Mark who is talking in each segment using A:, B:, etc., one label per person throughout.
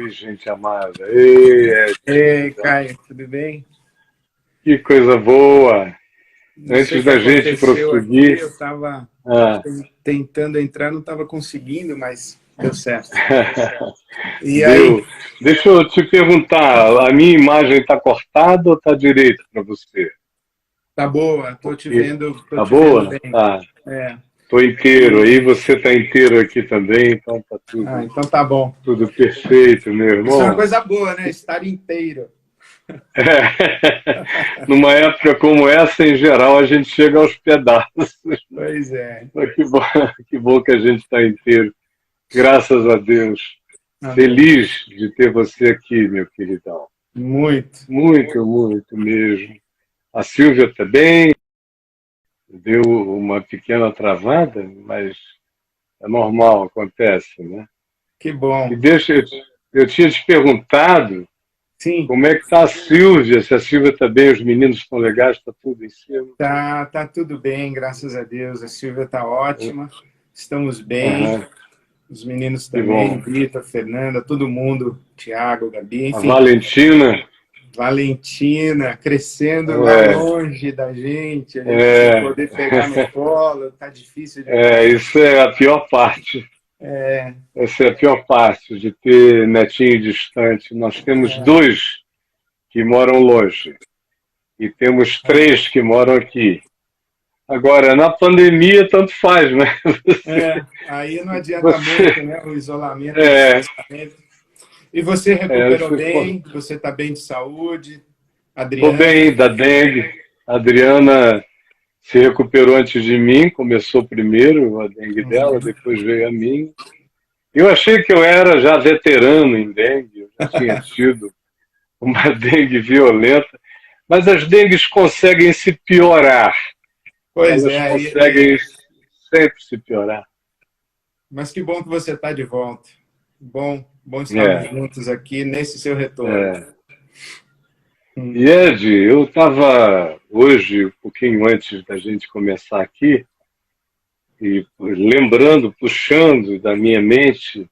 A: Oi, gente amada. Ei,
B: Ei, Caio, tudo bem?
A: que coisa boa.
B: Não sei o
A: Antes
B: que
A: da gente
B: aconteceu aqui,
A: prosseguir,
B: eu estava
A: ah,
B: tentando entrar, não estava conseguindo, mas deu certo. E aí?
A: deu. Deixa eu te perguntar, a minha imagem está cortada ou está direita para você?
B: Tá boa,
A: Porque
B: tô
A: tá
B: te vendo
A: boa?
B: bem.
A: Tá.
B: É.
A: Tô inteiro.
B: E,
A: Aí você tá inteiro aqui também, então tá
B: então tá bom.
A: tudo perfeito, meu
B: Isso é uma
A: irmão.
B: coisa boa, né? Estar inteiro.
A: Numa época como essa, em geral, a gente chega aos pedaços.
B: Pois é.
A: Mas que bom que a gente está inteiro. Graças a Deus.
B: Amém.
A: Feliz de ter você aqui, meu queridão.
B: Muito.
A: Muito, muito mesmo. A Silvia também deu uma pequena travada, mas é normal, acontece, né?
B: Que
A: E
B: bom.
A: deixa eu tinha te perguntado
B: Sim,
A: como é que está a Silvia, se a Silvia está bem, os meninos estão legais, está tudo em cima.
B: tá tudo bem, graças a Deus. A Silvia tá ótima. Estamos bem.
A: Aham,
B: Os meninos
A: que
B: também,
A: bom.
B: Vitor, Fernanda, todo mundo, Tiago, Gabi,
A: A
B: enfim.
A: Valentina,
B: Valentina crescendo lá
A: é,
B: longe da gente, a gente sem
A: é,
B: poder pegar no colo, tá difícil demais.
A: isso é a pior parte.
B: É,
A: Essa é a pior parte de ter netinho distante. Nós temos dois que moram longe e temos três que moram aqui. Agora, na pandemia, tanto faz, né?
B: aí não adianta muito,
A: Você,
B: né? O isolamento, o
A: é,
B: distanciamento. E você recuperou
A: você
B: bem? Você está bem de saúde?
A: Tô
B: Adriana?
A: bem da dengue. A Adriana se recuperou antes de mim, começou primeiro a dengue dela,
B: Uhum.
A: depois veio a mim. Eu achei que eu era já veterano em dengue, eu já tinha tido uma dengue violenta, mas as dengues conseguem se piorar.
B: Pois
A: Elas
B: é,
A: conseguem sempre se piorar.
B: mas que bom que você está de volta. Bom estarmos
A: É,
B: juntos aqui nesse seu retorno.
A: é. E Ed, eu estava hoje, um pouquinho antes da gente começar aqui, e lembrando, puxando da minha mente,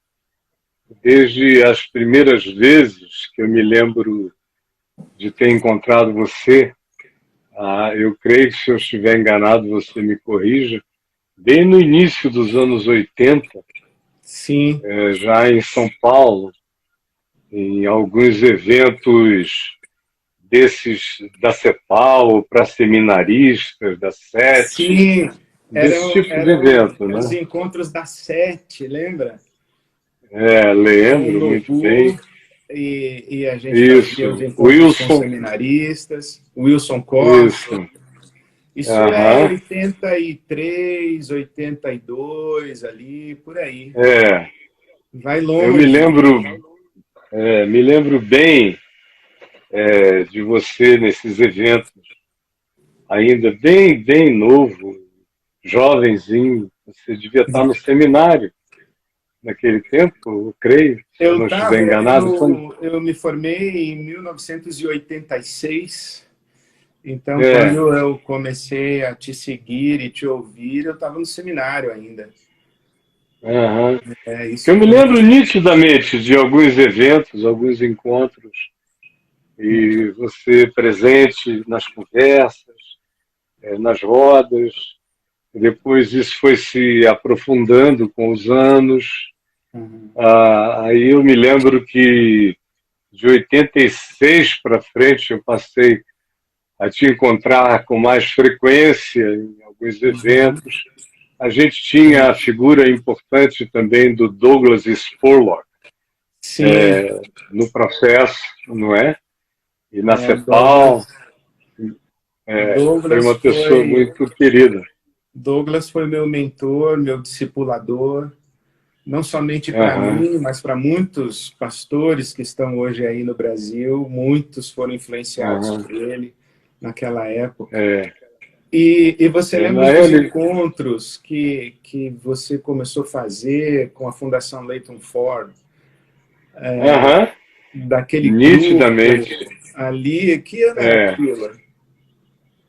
A: desde as primeiras vezes que eu me lembro de ter encontrado você, eu creio que se eu estiver enganado você me corrija, bem no início dos anos 80,
B: Sim,
A: já em São Paulo, em alguns eventos desses da CEPAL para seminaristas, da SETE,
B: sim,
A: desse tipo de
B: eram
A: evento,
B: os
A: né?
B: encontros da Sete, lembra? Com o
A: Lembro muito bem.
B: Nobu, e a gente fazia os
A: Isso,
B: encontros com
A: Wilson,
B: seminaristas, Wilson Costa.
A: isso.
B: Isso é
A: Aham.
B: 83, 82, ali, por aí.
A: É,
B: Vai
A: eu
B: longe.
A: me lembro bem de você nesses eventos, ainda bem, bem novo, jovenzinho. Você devia estar no seminário naquele tempo, eu creio, se eu não estiver enganado.
B: Eu me formei em 1986. Então,
A: É,
B: quando eu comecei a te seguir e te ouvir, eu estava no seminário ainda.
A: aham.
B: Isso
A: Eu me
B: foi.
A: lembro nitidamente de alguns eventos, alguns encontros, e você presente nas conversas, nas rodas. Depois isso foi se aprofundando com os anos.
B: Uhum.
A: Aí eu me lembro que de 86 para frente eu passei a te encontrar com mais frequência em alguns
B: Uhum.
A: eventos. A gente tinha a figura importante também do Douglas Spurlock
B: Sim,
A: no processo, não é? E na
B: o Douglas,
A: CEPAL,
B: o
A: foi
B: Douglas
A: uma pessoa
B: foi,
A: muito querida.
B: Douglas foi meu mentor, meu discipulador, não somente para
A: Aham,
B: mim, mas para muitos pastores que estão hoje aí no Brasil. Muitos foram influenciados
A: aham.
B: por ele naquela época.
A: É,
B: E você lembra
A: na
B: dos
A: ele,
B: encontros que você começou a fazer com a Fundação Leighton Ford,
A: aham,
B: daquele grupo
A: nitidamente.
B: ali? Que ano era
A: É,
B: aquilo?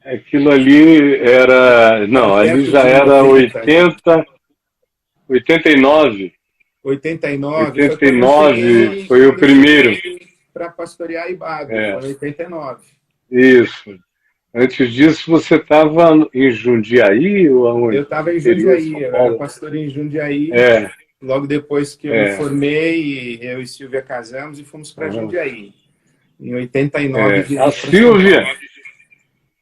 A: aquilo ali era.
B: Era
A: Não, ali
B: perto
A: já
B: de
A: era
B: 90 já.
A: 89.
B: 89, foi quando eu
A: 89
B: cheguei,
A: foi o primeiro.
B: para pastorear Ibabe, foi em 89.
A: Isso. Antes disso, você estava em Jundiaí ou
B: Eu
A: aonde?
B: estava
A: No
B: em
A: interior de São
B: Jundiaí, eu era
A: Paulo?
B: pastor em Jundiaí.
A: É,
B: Logo depois que eu me
A: é.
B: formei, eu e Silvia casamos e fomos para
A: Aham.
B: Jundiaí. Em 89
A: A
B: viemos para São
A: Silvia,
B: Paulo.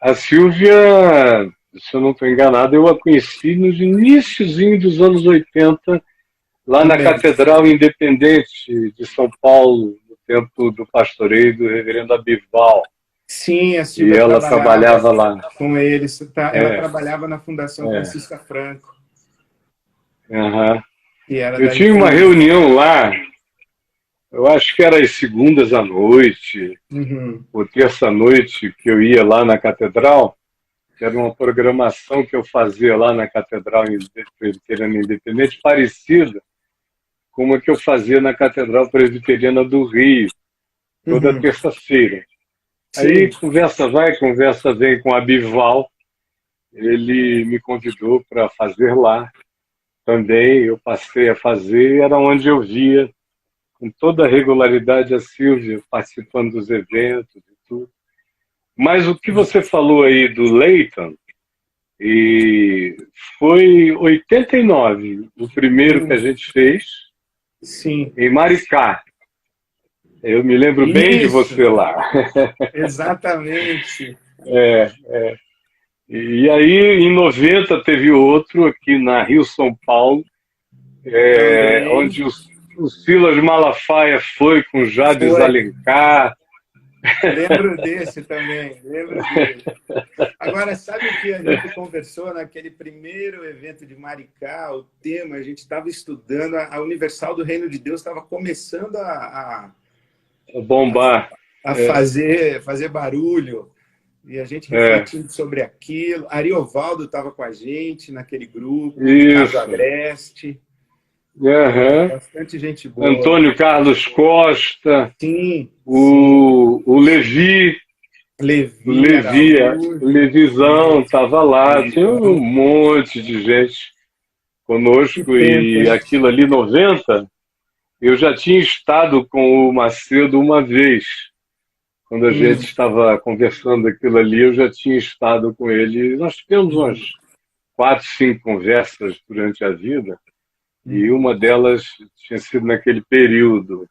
A: a Silvia, se eu não estou enganado, eu a conheci nos iníciozinho dos anos 80, lá na
B: Também.
A: Catedral Independente de São Paulo, no tempo do pastoreio do reverendo Abival.
B: Sim, a
A: E
B: Silvia
A: ela
B: trabalhava
A: trabalhava lá.
B: com eles. Ela
A: É,
B: trabalhava na Fundação
A: é.
B: Francisca Franco,
A: Aham.
B: que era
A: Eu
B: da
A: tinha uma
B: IFUNES.
A: reunião lá, eu acho que era às segundas à noite,
B: Uhum.
A: ou terça-noite, que eu ia lá na Catedral, que era uma programação que eu fazia lá na Catedral Presbiteriana Independente, parecida com uma que eu fazia na Catedral Presbiteriana do Rio, toda
B: Uhum.
A: terça-feira. Aí,
B: Sim.
A: conversa vai, conversa vem com a Bival, ele me convidou para fazer lá também, eu passei a fazer, era onde eu via com toda a regularidade a Silvia participando dos eventos e tudo. Mas o que você falou aí do Leighton, e foi 89, o primeiro que a
B: Uhum.
A: gente fez,
B: Sim.
A: em Maricá. Eu me lembro bem de
B: Isso,
A: você lá.
B: exatamente.
A: É, e aí, em 90, teve outro aqui na Rio São Paulo,
B: Também
A: onde o Silas Malafaia foi com Jades
B: foi.
A: Alencar.
B: Lembro desse também, lembro dele. Agora, sabe o que a gente conversou naquele primeiro evento de Maricá? O tema, a gente estava estudando, a Universal do Reino de Deus estava começando a,
A: Bombar.
B: a
A: É,
B: fazer barulho, e a gente
A: é,
B: refletindo sobre aquilo. Ariovaldo estava com a gente naquele grupo, Ricardo
A: isso.
B: Agreste,
A: Aham.
B: bastante gente boa.
A: Antônio Carlos Costa,
B: Sim, sim.
A: o Levi, o
B: Levi
A: Levi, o
B: Araújo,
A: Levizão estava lá, tinha um
B: Levizão.
A: monte de gente
B: Que
A: conosco
B: tempo,
A: e
B: hein?
A: aquilo ali, 90, eu já tinha estado com o Macedo uma vez. Quando a gente
B: Hum,
A: estava conversando aquilo ali, eu já tinha estado com ele. Nós tivemos umas
B: uhum,
A: 4, 5 conversas durante a vida, e
B: uhum,
A: uma delas tinha sido naquele período.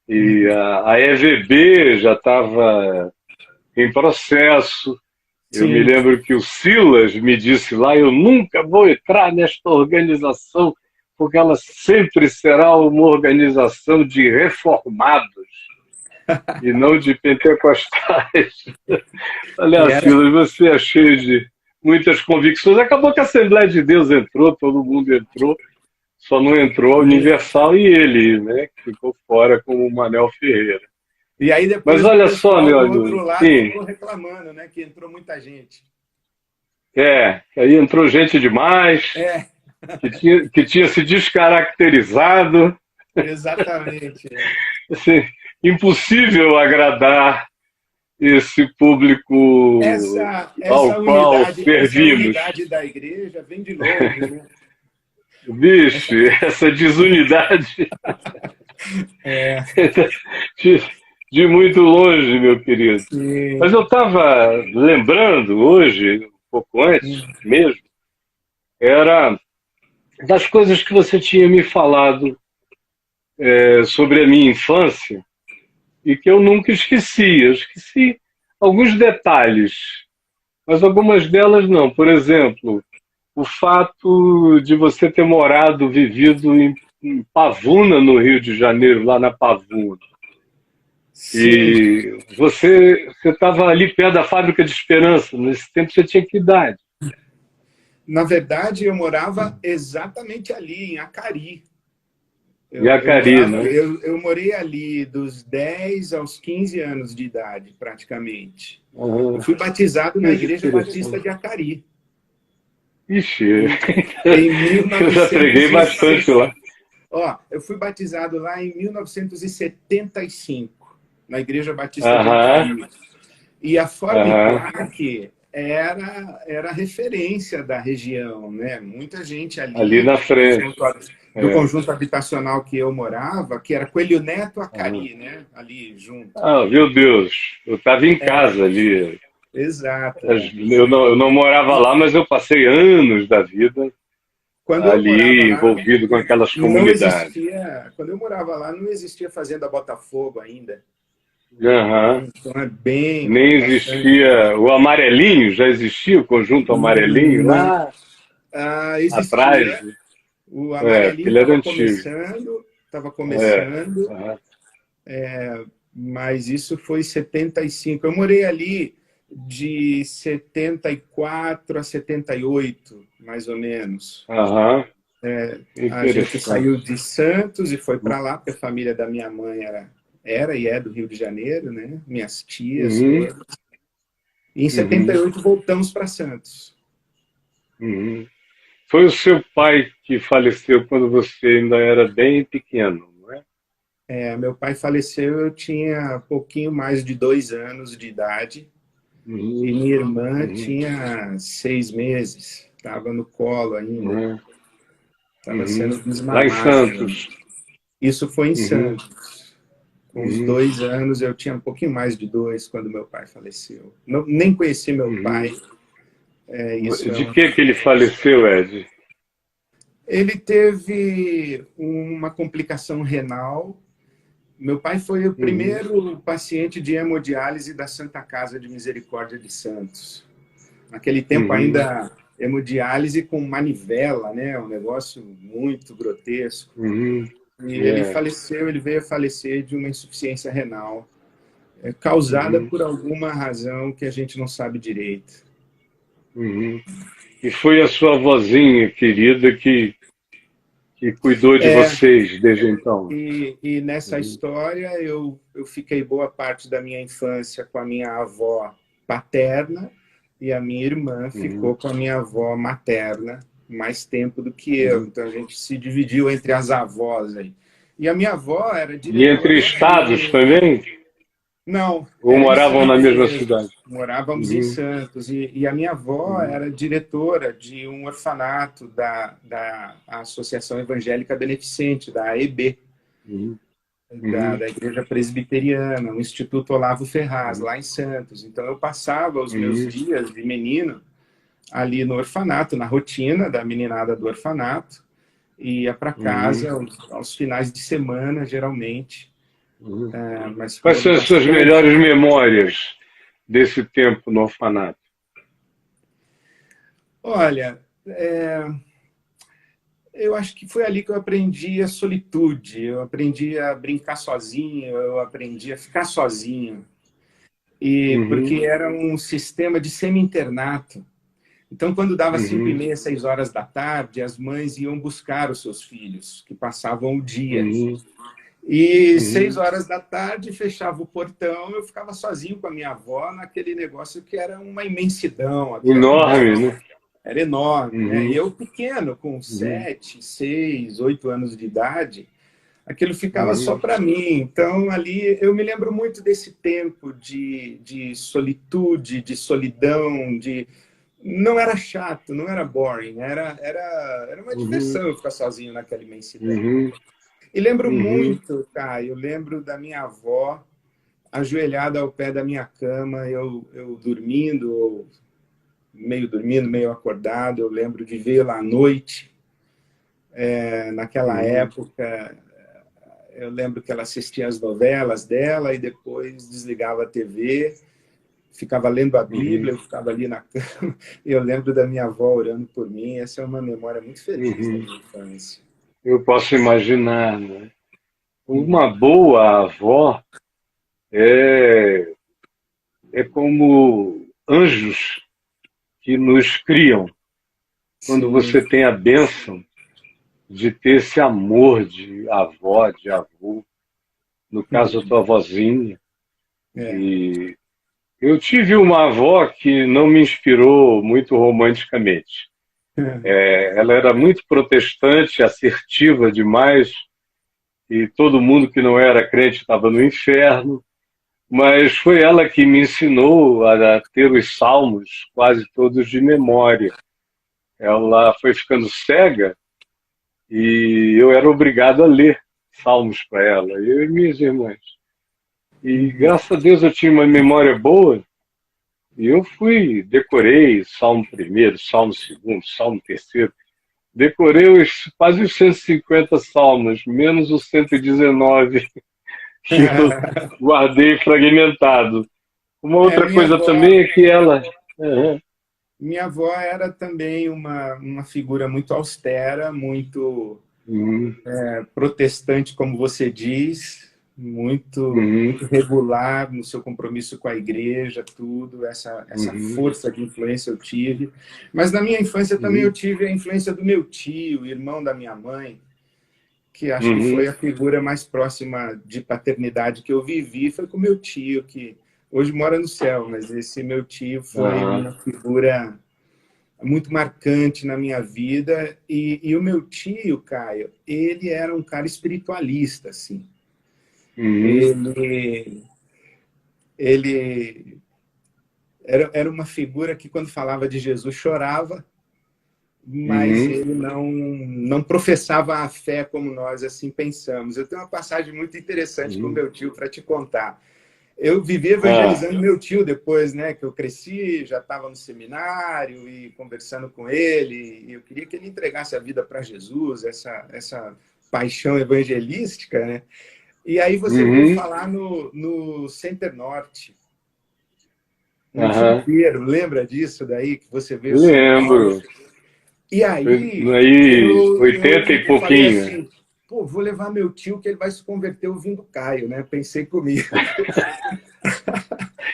A: E
B: uhum.
A: a EVB já estava em processo. Eu me
B: Sim.
A: lembro que o Silas me disse lá: eu nunca vou entrar nesta organização, porque ela sempre será uma organização de reformados e não de pentecostais.
B: E
A: Olha,
B: era,
A: Silas, você é cheio de muitas convicções. Acabou que a Assembleia de Deus entrou, todo mundo entrou, só não entrou a Universal e ele, né, que ficou fora como o Manel Ferreira.
B: e aí
A: Mas
B: depois o
A: olha só,
B: pessoal
A: meu
B: do
A: amigo,
B: outro lado
A: sim,
B: ficou reclamando, né? Que entrou muita gente.
A: aí entrou gente demais,
B: É,
A: que tinha se descaracterizado,
B: exatamente.
A: assim, impossível agradar esse público ao qual
B: Essa
A: servimos.
B: unidade da igreja vem de longe, né? Essa,
A: Vixe, essa desunidade
B: é,
A: de, de muito longe, meu querido. Mas
B: sim.
A: eu estava lembrando hoje, um pouco antes mesmo, era das coisas que você tinha me falado sobre a minha infância e que eu nunca esqueci. Eu esqueci alguns detalhes, mas algumas delas não. Por exemplo, o fato de você ter morado, vivido em Pavuna, no Rio de Janeiro, lá na Pavuna.
B: Sim.
A: E você estava ali perto da Fábrica de Esperança. Nesse tempo você tinha que idade?
B: Na verdade, eu morava exatamente ali, em Acari.
A: Jacari, né?
B: Eu morei ali dos 10 aos 15 anos de idade, praticamente. Eu
A: Uhum.
B: fui batizado na
A: Que
B: Igreja Batista
A: interessante.
B: de Acari.
A: Ixi,
B: Em, em
A: eu já preguei bastante
B: 1960.
A: lá.
B: Ó, eu fui batizado lá em 1975, na Igreja Batista de
A: Aham,
B: Acari. E a
A: aham.
B: Formiplac era referência da região, né? Muita gente
A: Ali
B: ali,
A: na frente.
B: do conjunto habitacional que eu morava, que era Coelho Neto, Acari, né? Ali junto.
A: Ah, meu Deus, eu estava em casa ali.
B: Exato.
A: Eu não morava lá, mas eu passei anos da vida
B: Quando eu morava
A: ali
B: lá,
A: envolvido com aquelas
B: não
A: comunidades.
B: existia. Quando eu morava lá, não existia Fazenda Botafogo ainda.
A: Aham.
B: Então é bem,
A: Nem
B: bastante.
A: existia o amarelinho, já existia o conjunto amarelinho
B: Não,
A: lá atrás.
B: existia. O
A: Porque
B: amarelinho
A: ele era antigo.
B: estava
A: É.
B: começando,
A: Aham.
B: mas isso foi em 75. Eu morei ali de 74 a 78, mais ou menos.
A: Aham.
B: A gente
A: Interessante.
B: saiu de Santos e foi para lá, porque a família da minha mãe era e é do Rio de Janeiro, né? Minhas tias
A: Uhum,
B: todas. E em
A: uhum,
B: 78 voltamos para Santos.
A: uhum. Foi o seu pai que faleceu quando você ainda era bem pequeno, não é?
B: Meu pai faleceu, eu tinha pouquinho mais de 2 anos de idade e
A: Uhum,
B: minha irmã
A: uhum,
B: tinha 6 meses, estava no colo ainda,
A: uhum,
B: estava
A: uhum.
B: sendo
A: Lá em
B: desmamada ainda.
A: Santos.
B: Isso foi em
A: Uhum,
B: Santos. Com os
A: uhum,
B: 2 anos, eu tinha um pouquinho mais de dois quando meu pai faleceu. Não, nem conheci meu pai.
A: uhum.
B: Isso é
A: De que ele faleceu, Ed?
B: Ele teve uma complicação renal. Meu pai foi o
A: Uhum,
B: primeiro paciente de hemodiálise da Santa Casa de Misericórdia de Santos. Naquele tempo
A: uhum,
B: ainda hemodiálise com manivela, né? Um negócio muito grotesco.
A: uhum.
B: E ele
A: É,
B: faleceu, ele veio a falecer de uma insuficiência renal, causada
A: uhum,
B: por alguma razão que a gente não sabe direito.
A: uhum. E foi a sua vozinha querida que cuidou de
B: É,
A: vocês desde então.
B: e nessa
A: Uhum,
B: história eu fiquei boa parte da minha infância com a minha avó paterna e a minha irmã ficou
A: uhum,
B: com a minha avó materna mais tempo do que eu.
A: uhum.
B: Então a gente se dividiu entre as avós aí. E a minha avó era
A: E entre
B: diretora
A: estados
B: de.
A: também?
B: Não,
A: Ou
B: era em
A: moravam na
B: Santos
A: mesma
B: mesmo.
A: cidade?
B: Morávamos em
A: Uhum,
B: Santos. E a minha avó
A: uhum,
B: era diretora de um orfanato da Associação Evangélica Beneficente, da AEB,
A: uhum,
B: da
A: uhum,
B: Igreja Presbiteriana, o Instituto Olavo Ferraz,
A: uhum,
B: lá em Santos. Então eu passava os meus
A: uhum,
B: dias de menino ali no orfanato, na rotina da meninada do orfanato, e ia para
A: uhum,
B: casa aos finais de semana, geralmente.
A: uhum.
B: Mas
A: Quais
B: foram
A: são as suas
B: bastante.
A: melhores memórias desse tempo no orfanato?
B: Olha, eu acho que foi ali que eu aprendi a solitude, eu aprendi a brincar sozinho, eu aprendi a ficar sozinho. E
A: Uhum,
B: porque era um sistema de semi-internato. Então, quando dava cinco e
A: uhum,
B: meia, 6 horas da tarde, as mães iam buscar os seus filhos, que passavam o dia.
A: uhum,
B: E seis
A: uhum.
B: horas da tarde, fechava o portão, eu ficava sozinho com a minha avó naquele negócio que era uma imensidão, aquela
A: Enorme, né?
B: era enorme, né? E
A: Uhum,
B: eu pequeno, com
A: uhum,
B: 7, 6, 8 anos de idade, aquilo ficava só
A: uhum,
B: para mim. Então, ali, eu me lembro muito desse tempo de solitude, de solidão, de não era chato, não era boring, era uma
A: uhum,
B: diversão eu ficar sozinho naquela imensidão.
A: uhum,
B: E lembro
A: uhum,
B: muito, Caio, eu lembro da minha avó ajoelhada ao pé da minha cama, eu dormindo, meio acordado. Eu lembro de vê-la à noite, naquela
A: uhum,
B: época. Eu lembro que ela assistia as novelas dela e depois desligava a TV, ficava lendo a Bíblia,
A: uhum,
B: eu ficava ali na cama. Eu lembro da minha avó orando por mim. Essa é uma memória muito feliz da
A: uhum.
B: minha infância.
A: Eu posso imaginar, né? Uma boa avó é, é como anjos que nos criam. Quando
B: Sim,
A: você tem a bênção de ter esse amor de avó, de avô, no caso a tua vozinha.
B: é.
A: E eu tive uma avó que não me inspirou muito romanticamente. Ela era muito protestante, assertiva demais, e todo mundo que não era crente estava no inferno. Mas foi ela que me ensinou a ter os salmos quase todos de memória. Ela foi ficando cega e eu era obrigado a ler salmos para ela, eu e minhas irmãs. E graças a Deus eu tinha uma memória boa, e eu decorei Salmo primeiro, Salmo segundo, Salmo terceiro, decorei quase os 150 salmos, menos os 119 que eu guardei fragmentado. Uma outra
B: Minha
A: coisa
B: avó,
A: também é que ela... Uhum,
B: minha avó era também uma figura muito austera, muito
A: uhum,
B: protestante, como você diz,
A: uhum,
B: muito regular no seu compromisso com a igreja, tudo, essa
A: uhum,
B: força de influência eu tive. Mas na minha infância também eu
A: uhum,
B: tive a influência do meu tio, irmão da minha mãe, que acho que foi
A: uhum.
B: a figura mais próxima de paternidade que eu vivi, foi com meu tio, que hoje mora no céu, mas esse meu tio foi
A: Aham.
B: uma figura muito marcante na minha vida. E o meu tio, Caio, ele era um cara espiritualista, assim.
A: Uhum.
B: Ele, ele era uma figura que, quando falava de Jesus, chorava, mas
A: Uhum.
B: ele não professava a fé como nós assim pensamos. Eu tenho uma passagem muito interessante com
A: Uhum.
B: meu tio para te contar. Eu vivi
A: Ah,
B: evangelizando meu tio depois, né, que eu cresci, já estava no seminário e conversando com ele, e eu queria que ele entregasse a vida para Jesus, essa paixão evangelística, né? E aí você veio
A: uhum.
B: falar no Center Norte, um dia
A: Aham.
B: inteiro, lembra disso daí, que você veio a São Paulo?
A: Lembro.
B: E
A: Foi
B: aí
A: aí,
B: eu
A: 80 e
B: falei
A: pouquinho.
B: assim, pô, vou levar meu tio que ele vai se converter ouvindo Caio, né? Pensei comigo.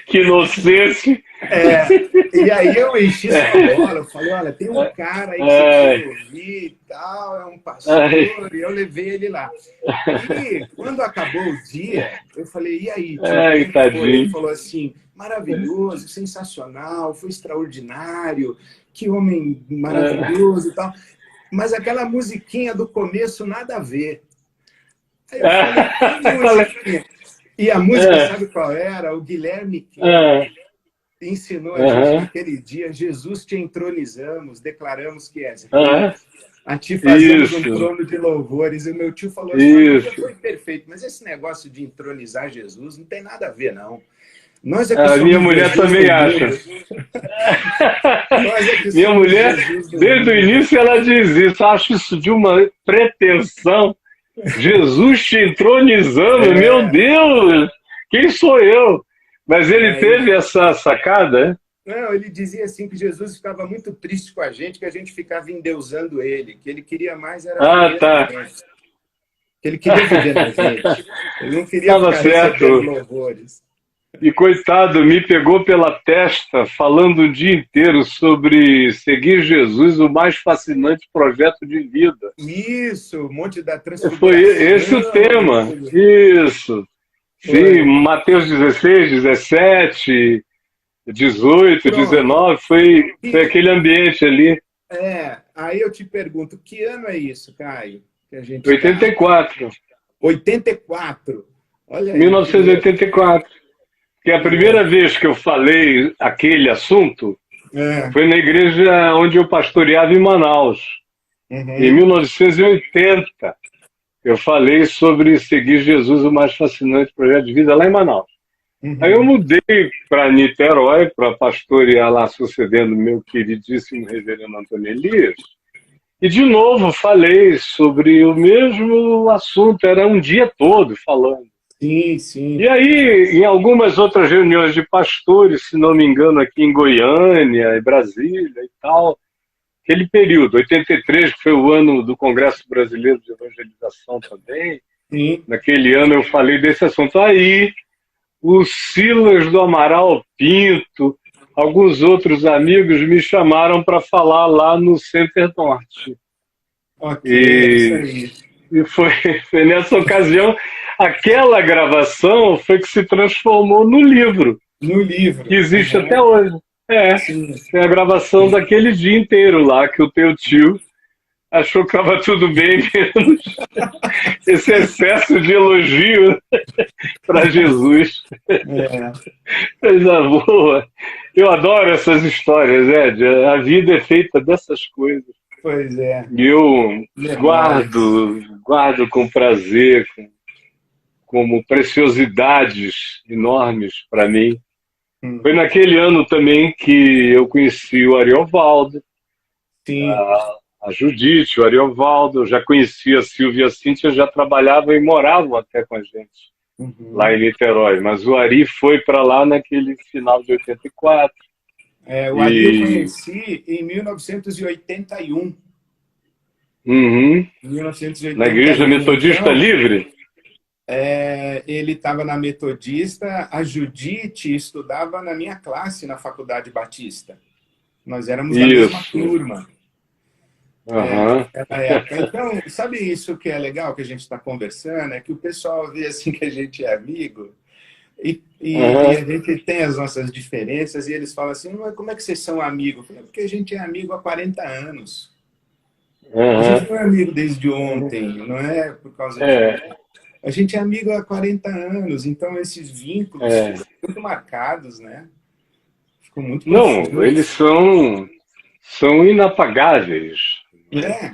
A: Que inocente.
B: É, e aí eu enchi sua bola, eu falei, olha, tem um cara aí que você
A: Ai,
B: precisa ouvir e tal, é um
A: ai,
B: pastor, e eu levei ele lá. E quando acabou o dia, eu falei, e aí, tio, como
A: ai,
B: é que foi? Ele
A: tadinho.
B: falou assim, maravilhoso, sensacional, foi extraordinário, que homem maravilhoso e tal. Mas aquela musiquinha do começo, nada a ver. Aí eu falei, que musiquinha? E a música, sabe qual era? O Guilherme Kemp ensinou a gente
A: Aham,
B: naquele dia: Jesus te entronizamos, declaramos que és rei,
A: aham.
B: a ti fazemos um
A: Isso,
B: trono de louvores. E o meu tio falou: a sua música
A: isso.
B: foi perfeita, mas esse negócio de entronizar Jesus não tem nada a ver, não. Nós é que
A: A minha
B: somos
A: mulher
B: Jesus
A: também
B: no
A: acha.
B: mundo. Nós é que
A: Minha
B: somos
A: mulher,
B: Jesus no
A: desde o
B: mundo.
A: início, ela diz isso. Acho isso de uma pretensão. Jesus te entronizando, meu
B: É,
A: Deus, quem sou eu? Mas ele
B: ele,
A: teve essa sacada, né?
B: não, ele dizia assim que Jesus ficava muito triste com a gente ficava endeusando ele, que ele queria mais era
A: Ah,
B: viver na
A: tá.
B: gente, que ele queria viver na gente, ele não queria
A: Estava
B: ficar recebendo
A: certo.
B: louvores.
A: E coitado, me pegou pela testa falando o dia inteiro sobre seguir Jesus, o mais fascinante projeto de vida.
B: Isso, o Monte da
A: Foi esse o
B: Transfiguração e
A: tema.
B: tudo.
A: Isso. Sim,
B: Foi.
A: Mateus 16, 17, 18,
B: Pronto.
A: 19, foi
B: E,
A: aquele ambiente ali.
B: aí eu te pergunto, que ano é isso, Caio, que a gente está?
A: 84,
B: 84. Olha aí, que louco.
A: 1984. Que a
B: Que
A: primeira
B: louco.
A: vez que eu falei aquele assunto
B: É.
A: foi na igreja onde eu pastoreava em Manaus, em
B: Uhum.
A: 1980. Eu falei sobre seguir Jesus, o mais fascinante projeto de vida, lá em Manaus. Aí eu
B: Uhum.
A: mudei para Niterói, para pastorear lá, sucedendo meu queridíssimo reverendo Antônio Elias. E de novo falei sobre o mesmo assunto, era um dia todo falando.
B: Sim, sim.
A: E aí, em algumas outras reuniões de pastores, se não me engano, aqui em Goiânia, em Brasília e tal, aquele período, 83, que foi o ano do Congresso Brasileiro de Evangelização também,
B: Sim.
A: naquele ano eu falei desse assunto. Aí, o Silas do Amaral Pinto, alguns outros amigos me chamaram para falar lá no Center Norte.
B: Ok, é isso
A: E,
B: aí.
A: e foi nessa ocasião, aquela gravação foi que se transformou no livro,
B: No
A: que
B: livro.
A: existe até
B: Uhum.
A: hoje. É,
B: Sim,
A: tem a gravação
B: sim.
A: daquele dia inteiro lá, que o teu tio achou que estava tudo bem, menos esse excesso de elogio para Jesus.
B: É.
A: Coisa boa. Eu adoro essas histórias, Ed. A vida é feita dessas coisas.
B: Pois é.
A: E eu
B: Memórias.
A: guardo com prazer, como preciosidades enormes para mim.
B: Hum.
A: Foi naquele ano também que eu conheci o Ariovaldo,
B: Sim.
A: a Judite, o Ariovaldo, eu já conhecia a Silvia e a Cíntia, já trabalhavam e moravam até com a gente lá em
B: Uhum.
A: Niterói. Mas o Ari foi para lá naquele final de 84.
B: O Ari eu
A: E,
B: conheci em 1981.
A: uhum, na Igreja
B: 1981.
A: Metodista
B: Então,
A: Livre?
B: ele estava na Metodista, a Judite estudava na minha classe na Faculdade Batista. Nós éramos da mesma
A: Isso.
B: turma
A: Aham.
B: naquela época. Então, sabe isso que é legal que a gente está conversando? É que o pessoal vê assim que a gente é amigo e
A: Aham.
B: a gente tem as nossas diferenças e eles falam assim, mas como é que vocês são amigos? Eu falei, porque a gente é amigo há 40 anos. A
A: Aham.
B: gente não é amigo desde ontem, não é por causa de...
A: É,
B: A gente é amigo há 40 anos, então esses vínculos
A: é.
B: ficam muito marcados, né? Ficam muito
A: Não, eles
B: profundos.
A: são inapagáveis.
B: É.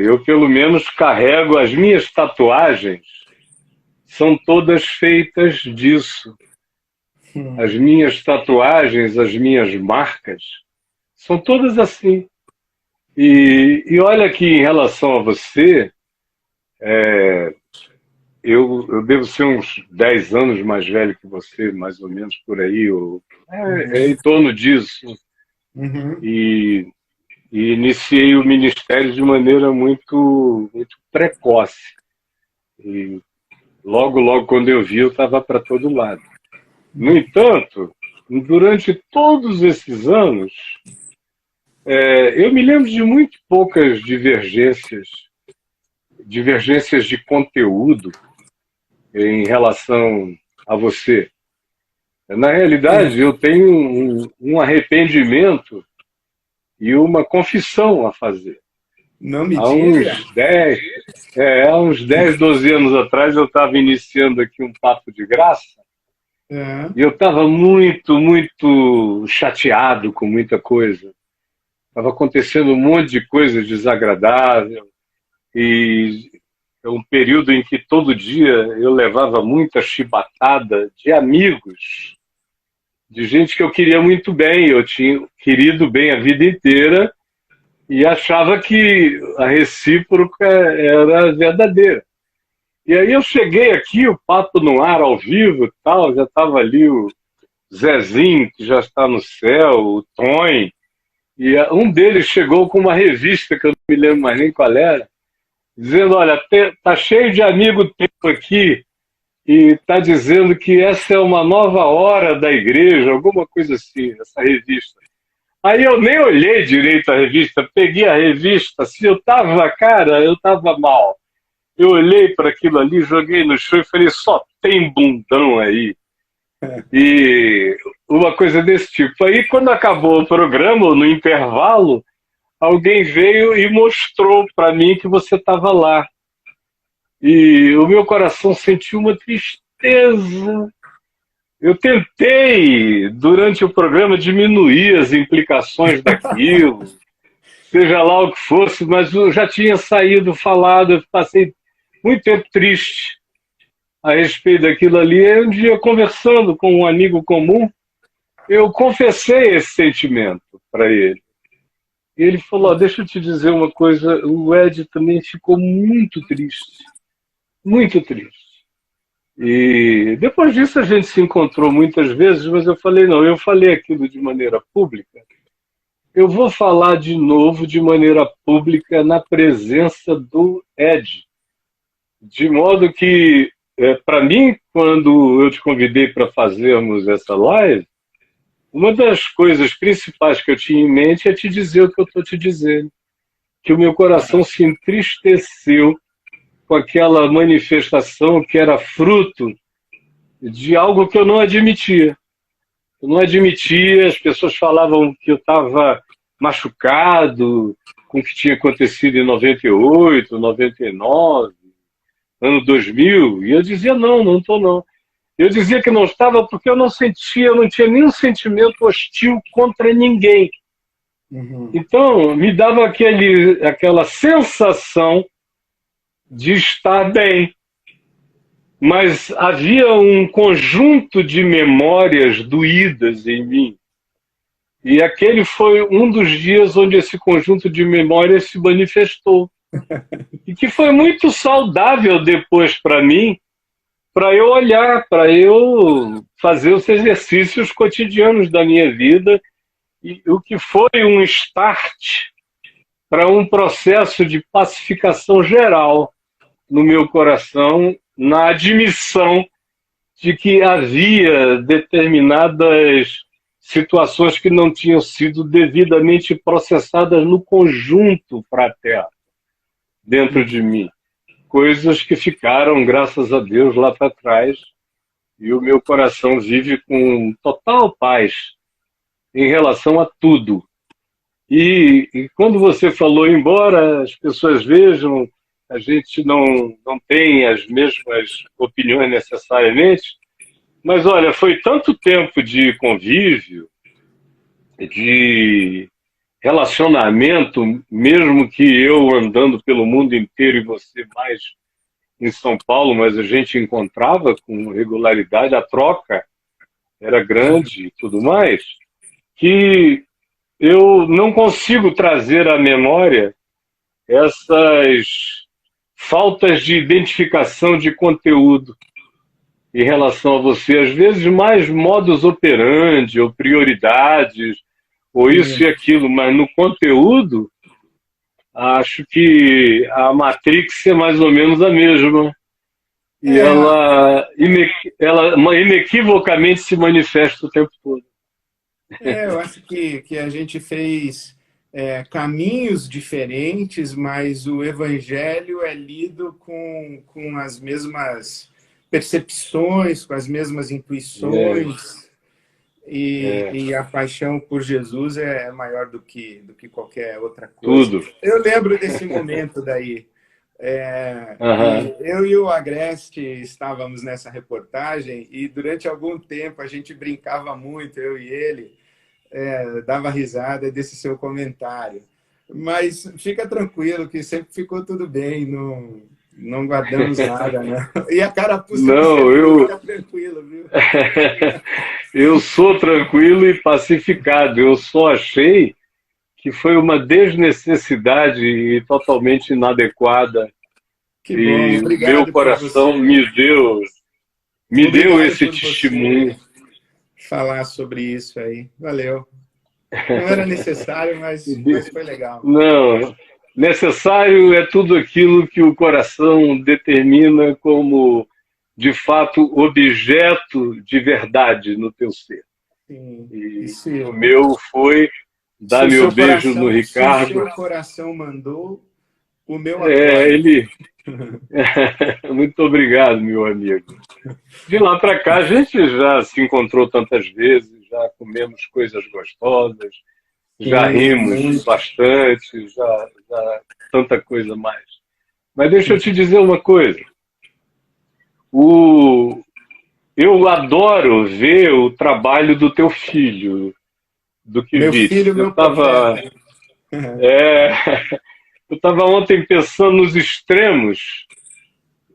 A: Eu, pelo menos, carrego as minhas tatuagens, são todas feitas disso. As
B: Hum.
A: minhas tatuagens, as minhas marcas, são todas assim. E olha que em relação a você, eu devo ser uns 10 anos mais velho que você, mais ou menos por aí, é
B: Uhum.
A: em torno disso.
B: Uhum.
A: E, e iniciei o ministério de maneira muito, muito precoce. E logo, logo, quando eu vi, eu estava para todo lado. No entanto, durante todos esses anos, eu me lembro de muito poucas divergências de conteúdo em relação a você. Na realidade, eu tenho um arrependimento e uma confissão a fazer.
B: Não me
A: Há
B: diga.
A: uns 10, há uns 10, 12 anos atrás, eu estava iniciando aqui um papo de graça
B: É.
A: e eu estava muito, muito chateado com muita coisa. Estava acontecendo um monte de coisa desagradável e é um período em que todo dia eu levava muita chibatada de amigos, de gente que eu queria muito bem, eu tinha querido bem a vida inteira e achava que a recíproca era verdadeira. E aí eu cheguei aqui, o papo no ar, ao vivo e tal, já estava ali o Zezinho, que já está no céu, o Tom, e um deles chegou com uma revista, que eu não me lembro mais nem qual era, dizendo, olha, tá cheio de amigo teu aqui, e está dizendo que essa é uma nova hora da igreja, alguma coisa assim, essa revista. Aí eu nem olhei direito a revista, peguei a revista, se eu tava, cara, eu tava mal. Eu olhei para aquilo ali, joguei no chão e falei, só tem bundão aí. E uma coisa desse tipo. Aí quando acabou o programa, no intervalo, alguém veio e mostrou para mim que você estava lá. E o meu coração sentiu uma tristeza. Eu tentei, durante o programa, diminuir as implicações daquilo, seja lá o que fosse, mas eu já tinha saído falado, eu passei muito tempo triste a respeito daquilo ali. E um dia, conversando com um amigo comum, eu confessei esse sentimento para ele. E ele falou, oh, deixa eu te dizer uma coisa, o Ed também ficou muito triste, muito triste. E depois disso a gente se encontrou muitas vezes, mas eu falei, não, eu falei aquilo de maneira pública, eu vou falar de novo de maneira pública na presença do Ed. De modo que, para mim, quando eu te convidei para fazermos essa live, uma das coisas principais que eu tinha em mente é te dizer o que eu estou te dizendo. Que o meu coração se entristeceu com aquela manifestação que era fruto de algo que eu não admitia. Eu não admitia, as pessoas falavam que eu estava machucado com o que tinha acontecido em 98, 99, ano 2000, e eu dizia não, não estou não. Eu dizia que não estava porque eu não sentia, eu não tinha nenhum sentimento hostil contra ninguém.
B: Uhum.
A: Então, me dava aquela sensação de estar bem. Mas havia um conjunto de memórias doídas em mim. E aquele foi um dos dias onde esse conjunto de memórias se manifestou. E que foi muito saudável depois para mim, para eu olhar, para eu fazer os exercícios cotidianos da minha vida, e o que foi um start para um processo de pacificação geral no meu coração, na admissão de que havia determinadas situações que não tinham sido devidamente processadas no conjunto fraterno dentro de mim. Coisas que ficaram, graças a Deus, lá para trás, e o meu coração vive com total paz em relação a tudo. E quando você falou, embora as pessoas vejam, a gente não tem as mesmas opiniões necessariamente, mas olha, foi tanto tempo de convívio, de relacionamento, mesmo que eu andando pelo mundo inteiro e você mais em São Paulo, mas a gente encontrava com regularidade, a troca era grande e tudo mais, que eu não consigo trazer à memória essas faltas de identificação de conteúdo em relação a você. Às vezes, mais modus operandi, ou prioridades, ou isso e aquilo, mas no conteúdo, acho que a Matrix é mais ou menos a mesma. E
B: É,
A: ela inequivocamente se manifesta o tempo todo.
B: eu acho que a gente fez caminhos diferentes, mas o evangelho é lido com as mesmas percepções, com as mesmas
A: É,
B: intuições,
A: é,
B: e a paixão por Jesus é maior do que qualquer outra coisa.
A: tudo.
B: Eu lembro desse momento daí.
A: Aham.
B: E eu e o Agreste estávamos nessa reportagem e durante algum tempo a gente brincava muito, eu e ele, dava risada desse seu comentário. Mas fica tranquilo que sempre ficou tudo bem, não guardamos nada, né? E a carapuça que você
A: Não,
B: viu,
A: eu,
B: fica tranquilo, viu?
A: eu sou tranquilo e pacificado. Eu só achei que foi uma desnecessidade e totalmente inadequada.
B: Que bom,
A: E o meu
B: obrigado por
A: coração
B: você.
A: me deu
B: Obrigado
A: esse
B: por
A: testemunho.
B: você falar sobre isso aí. Valeu. Não era necessário, mas foi legal.
A: Não, necessário é tudo aquilo que o coração determina como, de fato, objeto de verdade no teu ser.
B: Sim. E
A: E o meu foi dar meu beijo no
B: se o
A: Ricardo.
B: seu coração mandou, o meu
A: É,
B: apoia.
A: ele. Muito obrigado, meu amigo. De lá para cá, a gente já se encontrou tantas vezes, já comemos coisas gostosas, já
B: Sim,
A: rimos
B: muito.
A: bastante, já tanta coisa mais. Mas deixa eu te dizer uma coisa. O, eu adoro ver o trabalho do teu filho, do
B: Meu
A: Kivitz.
B: filho, meu profeta.
A: É, eu estava ontem pensando nos extremos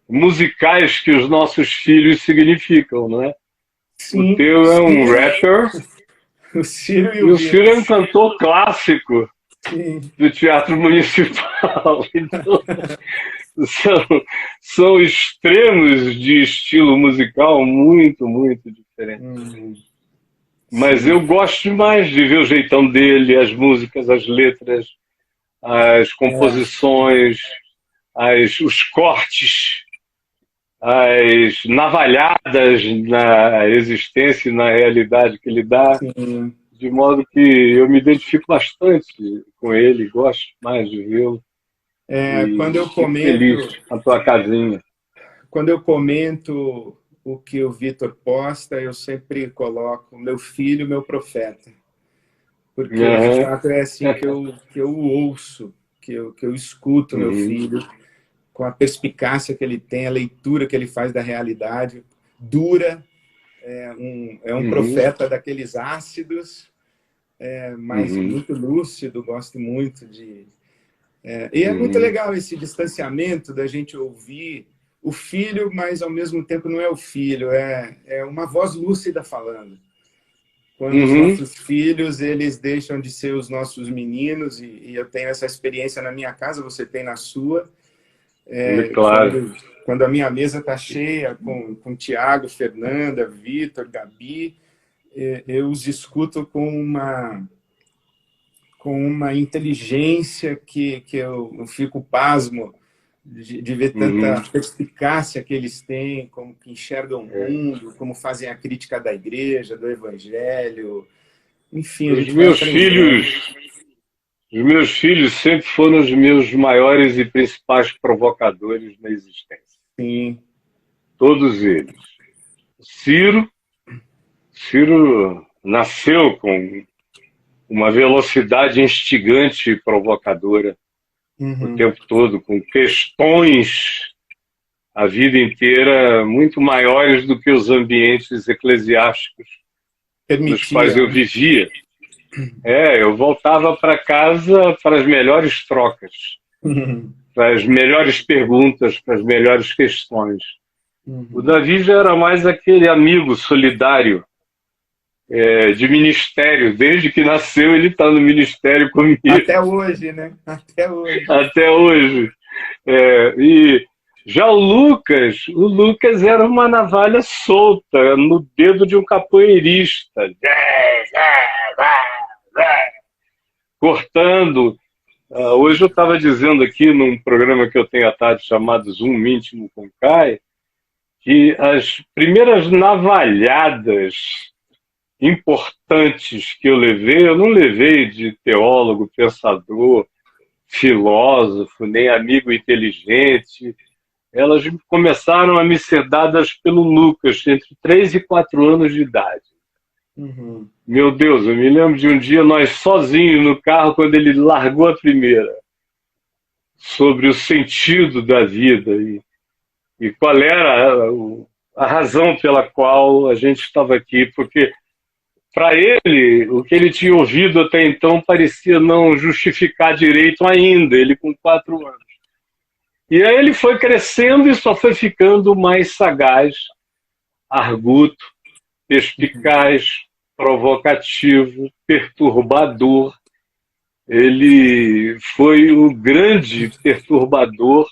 A: musicais que os nossos filhos significam, não é? O
B: Sim,
A: teu é um rapper
B: O Ciro e
A: e
B: o
A: o Ciro
B: Vitor.
A: é um cantor clássico
B: Sim.
A: do Teatro Municipal. Então, são, são extremos de estilo musical muito, muito diferentes. Mas
B: Sim.
A: eu gosto demais de ver o jeitão dele, as músicas, as letras, as
B: É,
A: composições, os cortes, as navalhadas na existência e na realidade que ele dá,
B: sim.
A: de modo que eu me identifico bastante com ele, gosto mais de vê-lo
B: Quando
A: e
B: eu
A: fico feliz
B: comento,
A: na tua casinha.
B: quando eu comento o que o Vitor posta, eu sempre coloco meu filho, meu profeta. Porque, de
A: Uhum,
B: fato, é assim que eu o ouço, que eu escuto meu
A: uhum,
B: filho, com a perspicácia que ele tem, a leitura que ele faz da realidade, dura, é um
A: uhum,
B: profeta daqueles ácidos, mas muito lúcido, gosto muito de... e é muito legal esse distanciamento da gente ouvir o filho, mas ao mesmo tempo não é o filho, é uma voz lúcida falando. Quando os nossos filhos, eles deixam de ser os nossos meninos, e eu tenho essa experiência na minha casa, você tem na sua.
A: Claro.
B: Quando a minha mesa está cheia com Tiago, Fernanda, Vitor, Gabi, eu os escuto com uma inteligência que eu fico pasmo de ver tanta perspicácia que eles têm, como que enxergam o mundo, como fazem a crítica da igreja, do evangelho, enfim, a gente vai aprendendo.
A: Os meus filhos sempre foram os meus maiores e principais provocadores na existência.
B: Sim.
A: Todos eles. Ciro nasceu com uma velocidade instigante e provocadora o tempo todo, com questões a vida inteira muito maiores do que os ambientes eclesiásticos nos quais eu vivia. Eu voltava para casa para as melhores trocas, para as melhores perguntas, para as melhores questões. O Davi já era mais aquele amigo solidário de ministério. Desde que nasceu, ele está no ministério comigo.
B: Até hoje, né? Até hoje.
A: Até hoje. E já o Lucas era uma navalha solta no dedo de um capoeirista. Cortando. Hoje eu estava dizendo aqui num programa que eu tenho à tarde chamado Zoom Íntimo com Kai, que as primeiras navalhadas importantes que eu não levei de teólogo, pensador, filósofo, nem amigo inteligente. Elas começaram a me ser dadas pelo Lucas, entre 3 e 4 anos de idade. Meu Deus, eu me lembro de um dia nós sozinhos no carro, quando ele largou a primeira, sobre o sentido da vida e qual era a razão pela qual a gente estava aqui, porque para ele, o que ele tinha ouvido até então parecia não justificar direito ainda, ele com 4 anos. E aí ele foi crescendo e só foi ficando mais sagaz, arguto, perspicaz, provocativo, perturbador. Ele foi o grande perturbador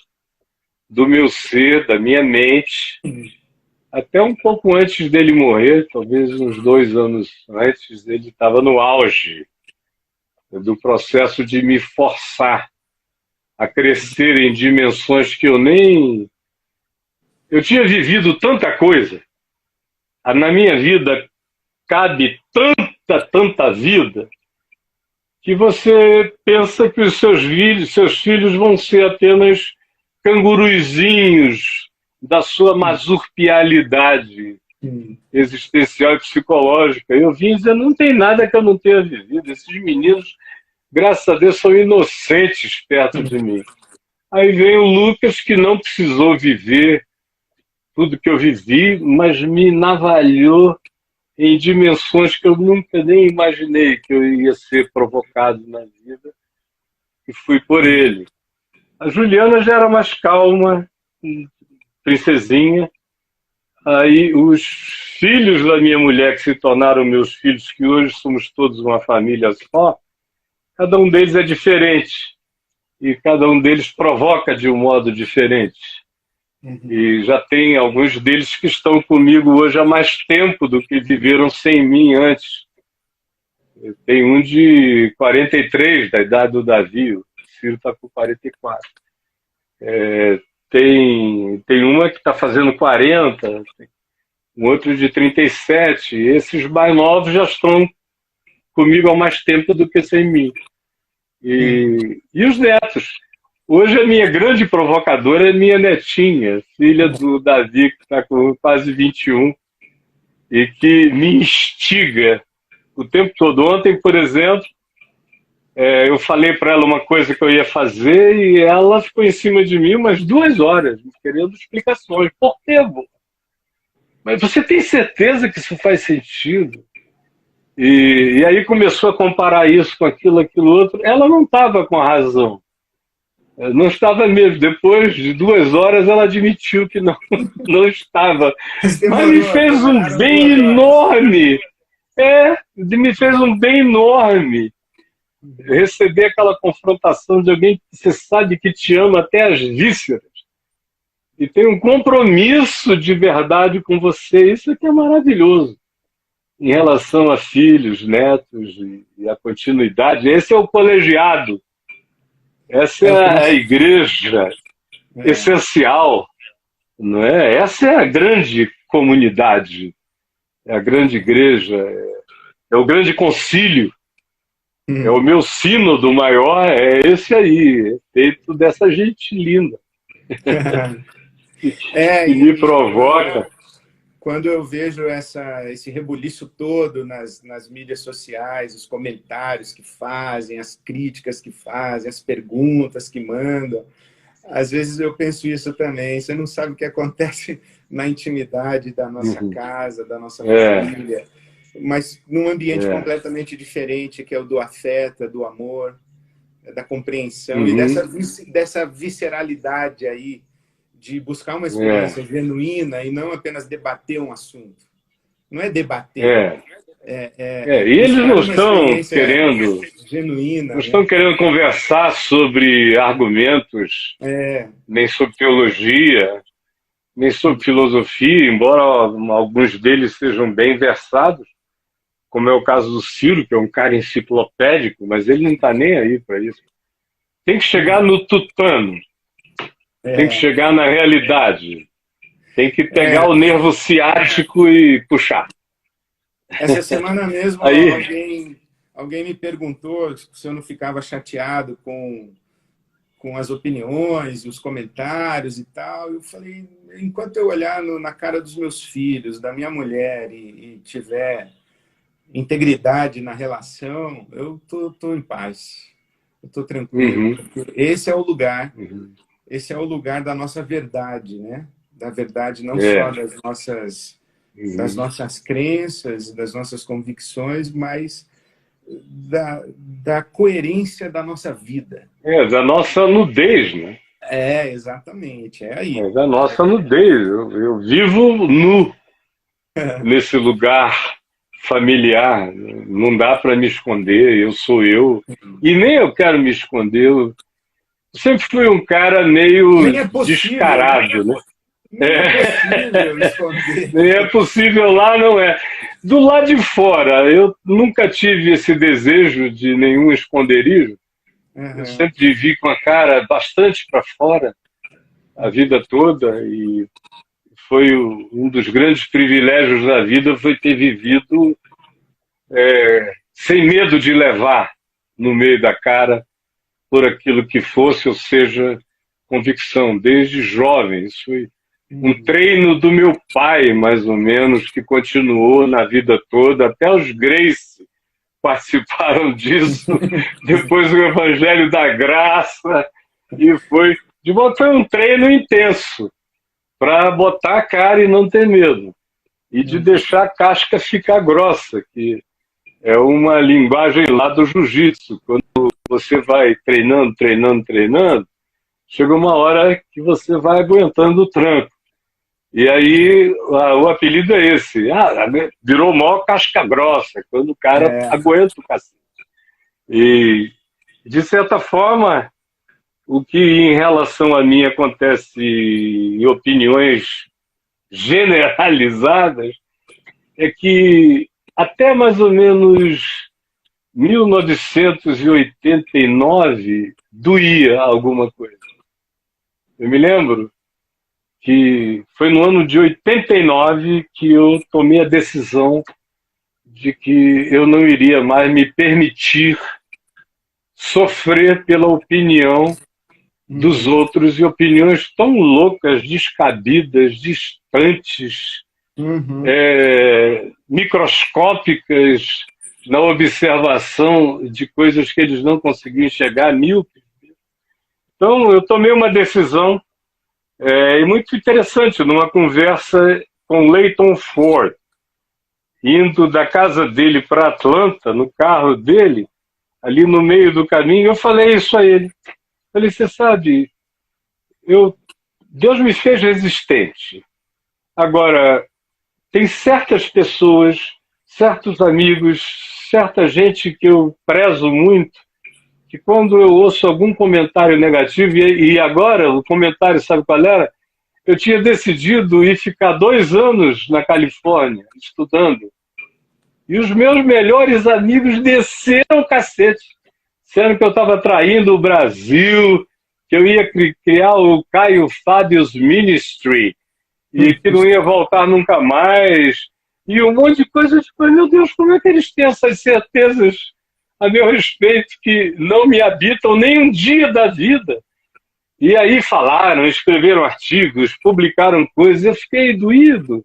A: do meu ser, da minha mente, até um pouco antes dele morrer, talvez uns 2 anos antes, ele estava no auge do processo de me forçar a crescer em dimensões que eu tinha vivido tanta coisa. Na minha vida cabe tanta vida, que você pensa que os seus filhos vão ser apenas canguruzinhos da sua mazurpialidade existencial e psicológica. Eu vim dizer, não tem nada que eu não tenha vivido. Esses meninos, graças a Deus, são inocentes perto de mim. Aí vem o Lucas, que não precisou viver tudo que eu vivi, mas me navalhou em dimensões que eu nunca nem imaginei que eu ia ser provocado na vida, e fui por ele. A Juliana já era mais calma, princesinha. Aí os filhos da minha mulher, que se tornaram meus filhos, que hoje somos todos uma família só, cada um deles é diferente. E cada um deles provoca de um modo diferente. E já tem alguns deles que estão comigo hoje há mais tempo do que viveram sem mim antes. Tem um de 43, da idade do Davi, o Ciro está com 44. Tem uma que está fazendo 40, um outro de 37. Esses mais novos já estão comigo há mais tempo do que sem mim. E os netos. Hoje a minha grande provocadora é minha netinha, filha do Davi, que está com quase 21, e que me instiga o tempo todo. Ontem, por exemplo, eu falei para ela uma coisa que eu ia fazer e ela ficou em cima de mim umas 2 horas, querendo explicações. Por quê, vô? Mas você tem certeza que isso faz sentido? E aí começou a comparar isso com aquilo, aquilo outro. Ela não estava com a razão. Não estava mesmo. Depois de 2 horas ela admitiu que não, não estava.
B: Mas
A: Mas me
B: demorou,
A: fez um
B: demoraram
A: bem
B: 2 horas.
A: enorme. Me fez um bem enorme. Receber aquela confrontação de alguém que você sabe que te ama até as vísceras. E tem um compromisso de verdade com você. Isso aqui é maravilhoso. Em relação a filhos, netos e a continuidade. Esse é o colegiado. Essa
B: É o
A: é a
B: princípio.
A: igreja
B: É.
A: essencial, não é? Essa é a grande comunidade, é a grande igreja, é o grande concílio, é o
B: Hum.
A: meu sínodo maior, é esse aí, é feito dessa gente linda,
B: É,
A: que me provoca.
B: quando eu vejo esse rebuliço todo nas mídias sociais, os comentários que fazem, as críticas que fazem, as perguntas que mandam, às vezes eu penso isso também. Você não sabe o que acontece na intimidade da nossa
A: Uhum.
B: casa, da nossa
A: É,
B: família, mas num ambiente
A: é.
B: completamente diferente, que é o do afeto, do amor, da compreensão e
A: Uhum.
B: dessa visceralidade aí de buscar uma
A: É,
B: experiência genuína e não apenas debater um assunto. Não é debater,
A: é,
B: é
A: E eles
B: buscar
A: não
B: uma
A: estão
B: experiência
A: querendo, não
B: genuína,
A: estão
B: né?
A: querendo conversar sobre argumentos,
B: É,
A: nem sobre teologia, nem sobre filosofia, embora alguns deles sejam bem versados, como é o caso do Ciro, que é um cara enciclopédico, mas ele não está nem aí para isso. Tem que chegar no tutano, tem que
B: é,
A: chegar na realidade, tem que pegar
B: é.
A: o nervo ciático e puxar.
B: Essa semana mesmo
A: Aí,
B: alguém me perguntou se eu não ficava chateado com as opiniões, os comentários e tal. Eu falei, enquanto eu olhar na cara dos meus filhos, da minha mulher e tiver integridade na relação, eu tô em paz. Eu tô tranquilo.
A: uhum,
B: Porque
A: uhum,
B: esse é o lugar da nossa verdade, né? Da verdade não só
A: é,
B: das
A: uhum,
B: nossas crenças, das nossas convicções, mas da coerência da nossa vida.
A: da nossa nudez, né?
B: É, exatamente, é aí.
A: Da nossa nudez. Eu vivo nu nesse lugar familiar. Não dá para me esconder, eu sou eu. E nem eu quero me esconder. Eu sempre fui um cara meio
B: Nem é possível, né?
A: descarado, né?
B: Nem é possível esconder.
A: Nem é possível lá, não é. Do lado de fora, eu nunca tive esse desejo de nenhum esconderijo. Eu
B: Uhum.
A: sempre vivi com a cara bastante para fora a vida toda e foi um dos grandes privilégios da vida foi ter vivido sem medo de levar no meio da cara por aquilo que fosse, ou seja, convicção, desde jovem. Isso foi um
B: Uhum.
A: treino do meu pai, mais ou menos, que continuou na vida toda, até os Grace participaram disso, depois o Evangelho da Graça, e foi, de modo foi um treino intenso, para botar a cara e não ter medo, e de
B: Uhum.
A: deixar a casca ficar grossa, que é uma linguagem lá do jiu-jitsu. Quando você vai treinando, treinando, treinando, chega uma hora que você vai aguentando o tranco. E aí o apelido é esse. Virou mó casca grossa, quando o cara
B: É,
A: aguenta o cacete. E, de certa forma, o que em relação a mim acontece em opiniões generalizadas é que até mais ou menos 1989 doía alguma coisa. Eu me lembro que foi no ano de 89 que eu tomei a decisão de que eu não iria mais me permitir sofrer pela opinião dos
B: uhum.
A: outros e opiniões tão loucas, descabidas, distantes,
B: Uhum.
A: microscópicas na observação de coisas que eles não conseguiam enxergar, míopes. Então, eu tomei uma decisão muito interessante numa conversa com Leighton Ford. indo da casa dele para Atlanta, no carro dele, ali no meio do caminho, eu falei isso a ele. Falei, você sabe, Deus me fez resistente. Agora, tem certas pessoas, certos amigos, certa gente que eu prezo muito, que quando eu ouço algum comentário negativo, e agora o comentário, sabe qual era? Eu tinha decidido ir ficar 2 anos na Califórnia, estudando. E os meus melhores amigos desceram o cacete, sendo que eu estava traindo o Brasil, que eu ia criar o Caio Fábio's Ministry, e que não ia voltar nunca mais, e um monte de coisa. Tipo, meu Deus, como é que eles têm essas certezas a meu respeito que não me habitam nem um dia da vida? E aí falaram, escreveram artigos, publicaram coisas, eu fiquei doído.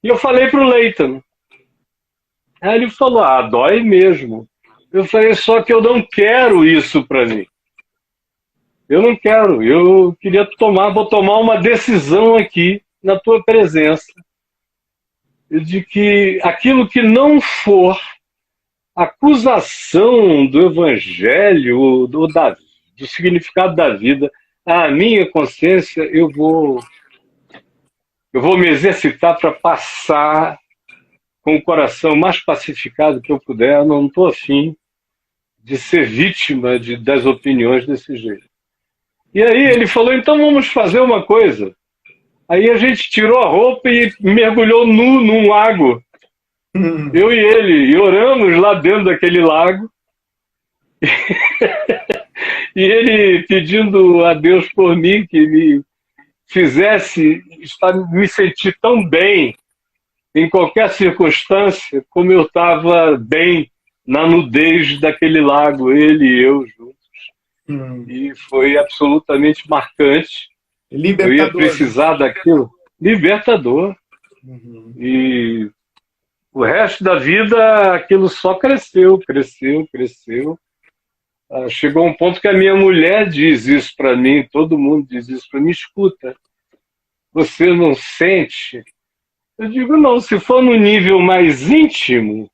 A: E eu falei para o Leighton. Aí ele falou, dói mesmo. Eu falei, só que eu não quero isso para mim. Eu não quero, eu queria vou tomar uma decisão aqui, na tua presença, de que aquilo que não for acusação do evangelho, do significado da vida, a minha consciência, eu vou me exercitar para passar com o coração mais pacificado que eu puder. Eu não estou afim de ser vítima das opiniões desse jeito. E aí ele falou, então vamos fazer uma coisa. Aí a gente tirou a roupa e mergulhou nu num lago. Eu e ele, e oramos lá dentro daquele lago. E ele pedindo a Deus por mim que me fizesse me sentir tão bem em qualquer circunstância como eu estava bem na nudez daquele lago, ele e eu juntos. E foi absolutamente marcante. Eu ia precisar daquilo. Libertador. E o resto da vida, aquilo só cresceu, cresceu, cresceu. Chegou um ponto que a minha mulher diz isso para mim, todo mundo diz isso para mim, escuta, você não sente? Eu digo, não, se for no nível mais íntimo,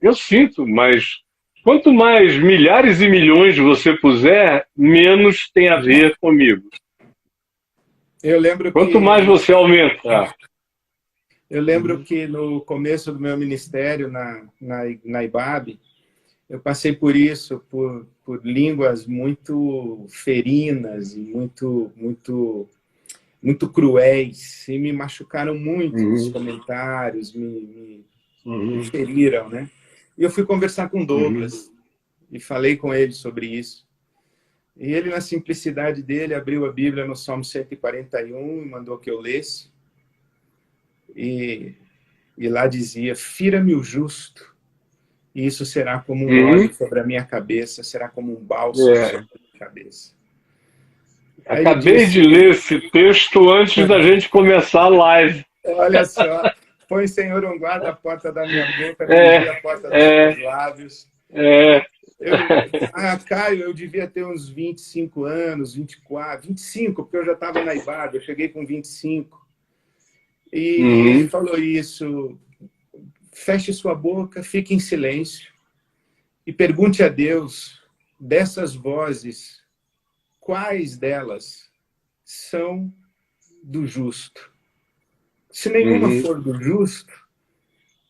A: eu sinto, mas quanto mais milhares e milhões você puser, menos tem a ver comigo.
B: Eu lembro
A: Quanto mais você aumentar.
B: Eu lembro que no começo do meu ministério na IBAB, eu passei por isso, por línguas muito ferinas e muito cruéis, e me machucaram muito os comentários, me feriram, né? E eu fui conversar com Douglas e falei com ele sobre isso. E ele, na simplicidade dele, abriu a Bíblia no Salmo 141 e mandou que eu lesse. E lá dizia, fira-me o justo, e isso será como um óleo sobre a minha cabeça, será como um bálsamo sobre a minha cabeça.
A: Acabei de ler esse texto antes da gente começar a live.
B: Olha só, põe, Senhor, um guarda a porta da minha boca, vigia a porta dos meus lábios. Caio, eu devia ter uns 25 anos, 24, 25, porque eu já estava na IBAB, eu cheguei com 25. E ele falou isso, feche sua boca, fique em silêncio e pergunte a Deus, dessas vozes, quais delas são do justo? Se nenhuma for do justo,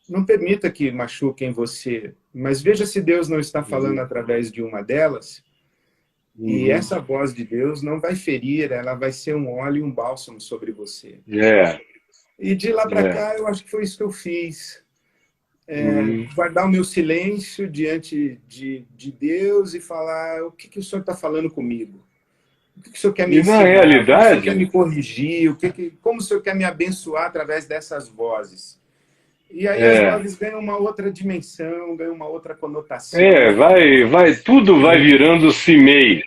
B: não permita que machuquem você, mas veja se Deus não está falando através de uma delas, e essa voz de Deus não vai ferir, ela vai ser um óleo e um bálsamo sobre você. E de lá para cá, eu acho que foi isso que eu fiz. Guardar o meu silêncio diante de Deus e falar o que o Senhor está falando comigo. O que o Senhor quer me ensinar?
A: Na realidade,
B: o que o Senhor quer me corrigir? Como o Senhor quer me abençoar através dessas vozes? E aí as vozes ganham uma outra dimensão, ganham uma outra conotação.
A: Tudo vai virando Simei.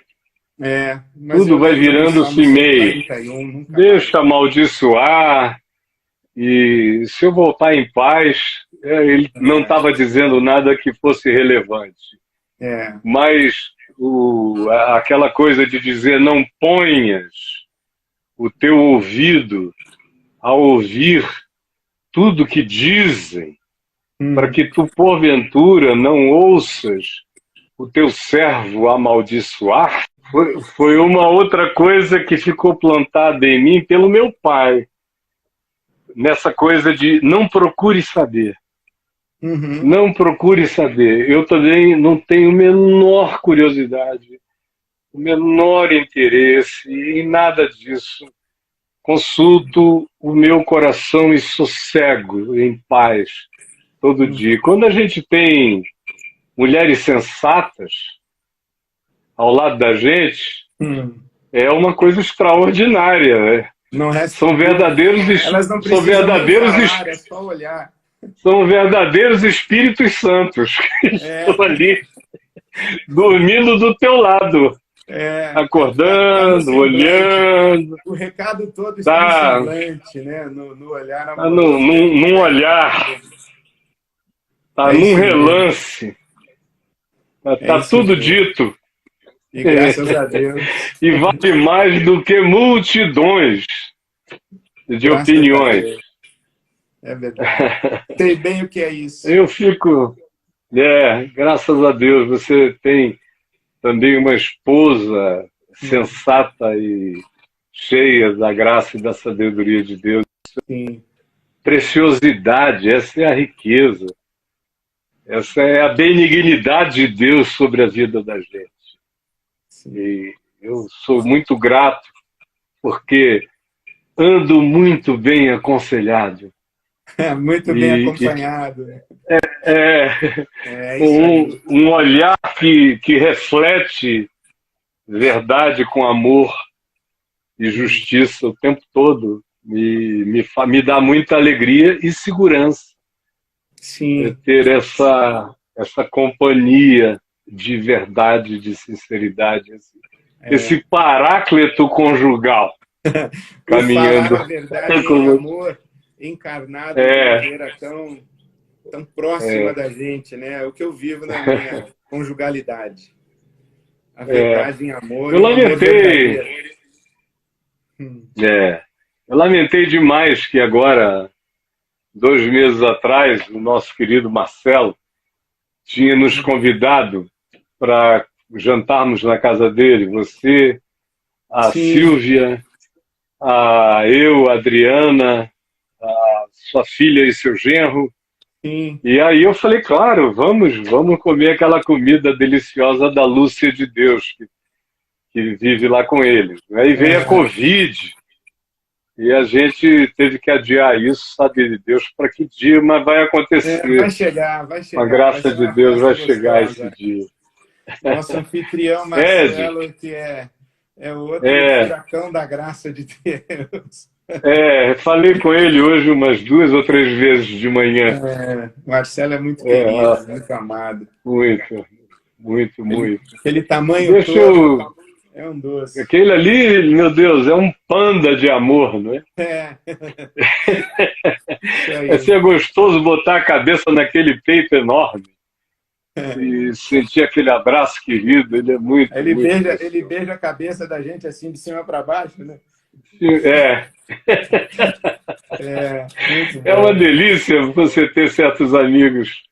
A: Tudo vai virando Simei. Deixa amaldiçoar. E se eu voltar em paz, ele não estava dizendo nada que fosse relevante. Mas aquela coisa de dizer não ponhas o teu ouvido a ouvir tudo que dizem para que tu, porventura, não ouças o teu servo amaldiçoar, foi uma outra coisa que ficou plantada em mim pelo meu pai, nessa coisa de não procure saber.
B: Uhum.
A: Não procure saber. Eu também não tenho a menor curiosidade, o menor interesse em nada disso. Consulto o meu coração e sossego em paz todo
B: Uhum.
A: dia. Quando a gente tem mulheres sensatas ao lado da gente,
B: Uhum.
A: é uma coisa extraordinária, né?
B: Não resta
A: São
B: dúvida.
A: verdadeiros,
B: Elas não
A: são
B: precisam nem
A: verdadeiros,
B: falar, é só olhar.
A: são verdadeiros Espíritos Santos que
B: É,
A: estão ali dormindo do teu lado,
B: tá no
A: acordando,
B: semblante.
A: olhando,
B: O recado todo está no
A: tá,
B: semblante, né? No olhar
A: tá
B: amoroso que a gente
A: num
B: vai
A: olhar,
B: ter.
A: tá
B: É
A: num
B: isso mesmo,
A: relance,
B: é
A: tá
B: isso
A: tudo
B: mesmo.
A: dito.
B: E graças a Deus,
A: E vale mais do que multidões de
B: graças a
A: opiniões.
B: Deus, é verdade. Sei bem o que é isso.
A: Eu fico, graças a Deus, você tem também uma esposa
B: Hum,
A: sensata e cheia da graça e da sabedoria de Deus.
B: sim,
A: Preciosidade, essa é a riqueza, essa é a benignidade de Deus sobre a vida da gente.
B: sim.
A: E eu sou muito grato porque ando muito bem aconselhado.
B: Muito bem
A: E
B: acompanhado, né?
A: é
B: É isso
A: um,
B: aí.
A: um olhar que reflete verdade com amor e
B: Hum,
A: justiça o tempo todo me dá muita alegria e segurança
B: sim,
A: ter essa companhia de verdade, de sinceridade,
B: é.
A: esse paráclito conjugal
B: O falar
A: caminhando
B: a verdade em
A: como
B: amor encarnado de
A: é,
B: maneira tão próxima
A: é,
B: da gente, né? É o que eu vivo na minha conjugalidade. A
A: é.
B: verdade em amor
A: Eu
B: e um amor
A: lamentei,
B: verdadeiro. Hum,
A: é, eu lamentei demais que agora, 2 meses atrás, o nosso querido Marcelo tinha nos
B: hum.
A: convidado para jantarmos na casa dele, você, a
B: Sim,
A: Silvia, a Adriana, sua filha e seu genro.
B: sim.
A: E aí eu falei, claro, vamos comer aquela comida deliciosa da Lúcia de Deus, que vive lá com eles. Aí veio a
B: Aham.
A: Covid e a gente teve que adiar isso, sabe de Deus, para que dia, mas vai acontecer.
B: Vai
A: Com a
B: chegar. Vai
A: graça
B: ser
A: de
B: uma
A: Deus
B: festa
A: vai chegar esse
B: gostosa.
A: dia.
B: Nosso anfitrião
A: Ed,
B: Marcelo, que é o outro
A: é,
B: furacão da graça de Deus.
A: falei com ele hoje umas 2 ou 3 vezes de manhã.
B: Marcelo é muito
A: É,
B: querido, muito amado.
A: muito, muito,
B: Ele,
A: muito.
B: aquele tamanho
A: Deixa
B: todo
A: eu.
B: é um doce.
A: Aquele ali, meu Deus, é um panda de amor, não é?
B: É, isso
A: É
B: aí.
A: ser gostoso botar a cabeça naquele peito enorme e sentir aquele abraço querido. Ele é muito, muito
B: Ele
A: precioso.
B: beija a cabeça da gente assim de cima para baixo, né?
A: É,
B: É, muito
A: é uma
B: bom.
A: delícia você ter certos amigos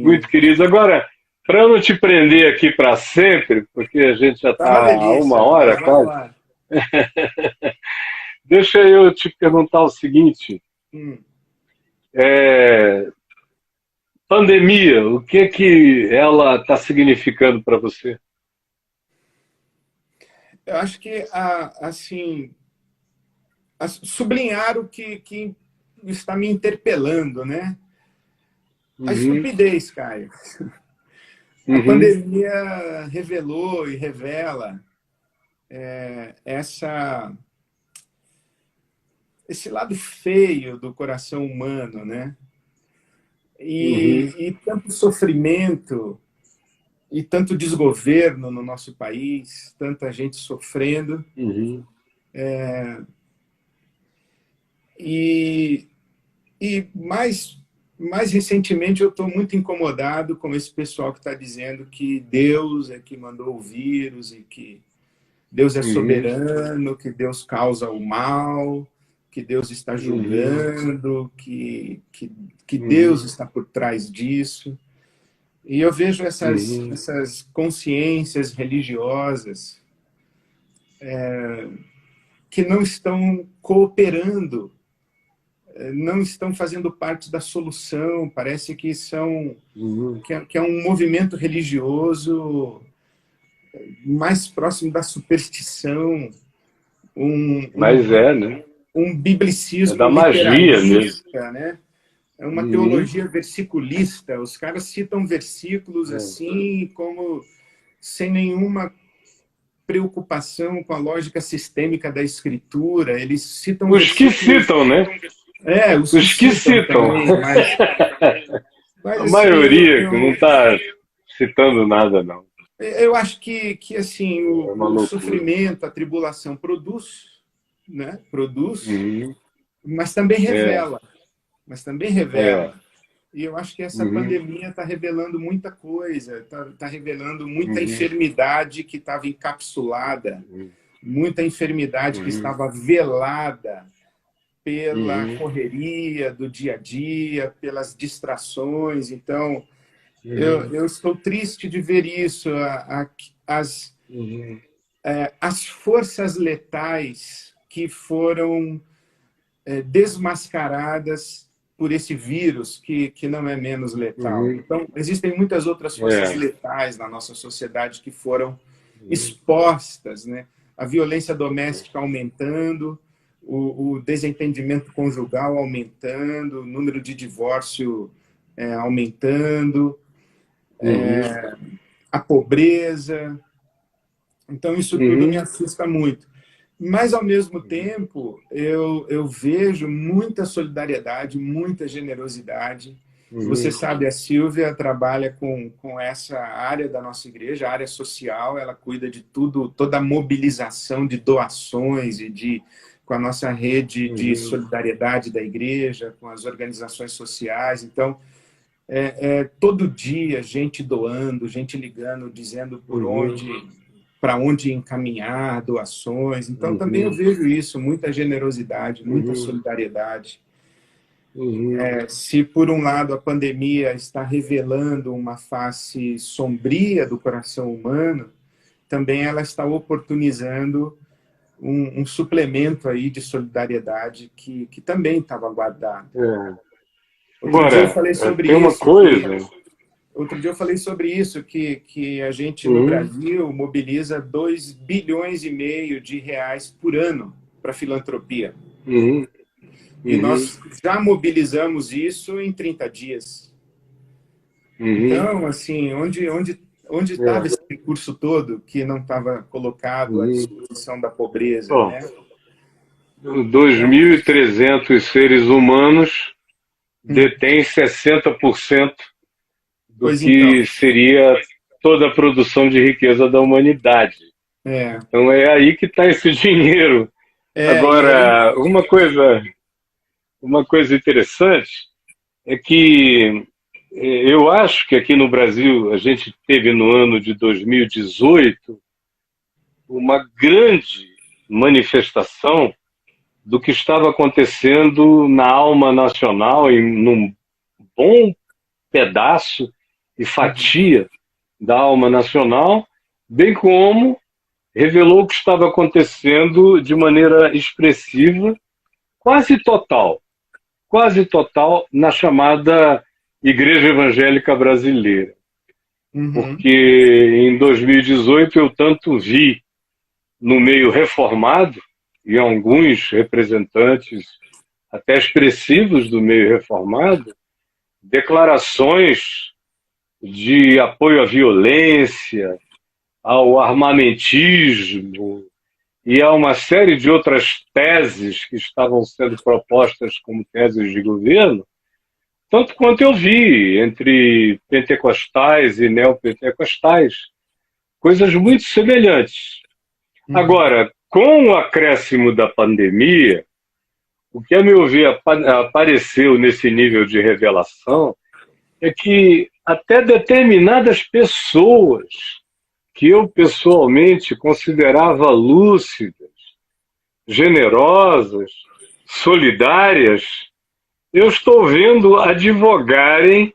A: muito
B: Sim.
A: queridos. Agora, para eu não te prender aqui para sempre, porque a gente já
B: Tá uma
A: está a uma
B: delícia,
A: hora
B: mas vamos
A: quase,
B: lá.
A: deixa eu te perguntar o seguinte:
B: Hum.
A: é, pandemia, o que ela está significando para você?
B: Eu acho que assim sublinhar o que está me interpelando, né? A
A: Uhum,
B: estupidez, Caio. A
A: uhum,
B: pandemia revelou e revela essa esse lado feio do coração humano, né?
A: uhum,
B: E tanto sofrimento e tanto desgoverno no nosso país, tanta gente sofrendo.
A: uhum,
B: E, mais recentemente eu estou muito incomodado com esse pessoal que está dizendo que Deus é que mandou o vírus e que Deus é
A: uhum,
B: soberano, que Deus causa o mal. que Deus está julgando, que Deus está por trás disso. E eu vejo essas consciências religiosas que não estão cooperando, não estão fazendo parte da solução. Parece que que é um movimento religioso mais próximo da superstição,
A: Mas né?
B: Um biblicismo
A: da magia mesmo,
B: né? É uma teologia versiculista. Os caras citam versículos assim, como sem nenhuma preocupação com a lógica sistêmica da Escritura. Eles citam
A: os que citam, né?
B: Os
A: que citam.
B: Também, mas
A: a
B: assim,
A: maioria não está citando nada, não.
B: Eu acho que assim, o sofrimento, a tribulação produz, né? Produz, mas também revela. E eu acho que essa pandemia está revelando muita coisa, está revelando muita enfermidade que estava encapsulada, muita enfermidade que estava velada pela correria do dia a dia, pelas distrações. Então, eu estou triste de ver isso, as forças letais que foram desmascaradas por esse vírus que não é menos letal. Então, existem muitas outras forças letais na nossa sociedade que foram expostas, né? A violência doméstica aumentando, o desentendimento conjugal aumentando, o número de divórcio aumentando, a pobreza. Então, isso tudo me assusta muito. Mas, ao mesmo tempo, eu vejo muita solidariedade, muita generosidade. Você sabe, a Silvia trabalha com essa área da nossa igreja, a área social. Ela cuida de tudo, toda a mobilização de doações com a nossa rede de solidariedade da igreja, com as organizações sociais. Então, todo dia, gente doando, gente ligando, dizendo para onde encaminhar doações. Então, também eu vejo isso, muita generosidade, muita solidariedade. Se, por um lado, a pandemia está revelando uma face sombria do coração humano, também ela está oportunizando um suplemento aí de solidariedade que também estava guardado. Outro dia eu falei sobre
A: tem
B: isso.
A: Uma coisa...
B: Outro dia eu falei sobre isso, que a gente no Brasil mobiliza 2,5 bilhões de reais por ano para filantropia. E nós já mobilizamos isso em 30 dias. Então, assim, onde estava esse recurso todo que não estava colocado à disposição da pobreza? Né?
A: 2.300 seres humanos detêm 60% do que seria toda a produção de riqueza da humanidade. Então é aí que está esse dinheiro. Agora, uma coisa interessante é que eu acho que aqui no Brasil a gente teve no ano de 2018 uma grande manifestação do que estava acontecendo na alma nacional, num bom pedaço e fatia da alma nacional, bem como revelou o que estava acontecendo de maneira expressiva, quase total, na chamada Igreja Evangélica Brasileira. Porque em 2018 eu tanto vi no meio reformado, e alguns representantes até expressivos do meio reformado, declarações de apoio à violência, ao armamentismo e a uma série de outras teses que estavam sendo propostas como teses de governo, tanto quanto eu vi entre pentecostais e neopentecostais, coisas muito semelhantes. Agora, com o acréscimo da pandemia, o que, a meu ver, apareceu nesse nível de revelação é que até determinadas pessoas que eu pessoalmente considerava lúcidas, generosas, solidárias, eu estou vendo advogarem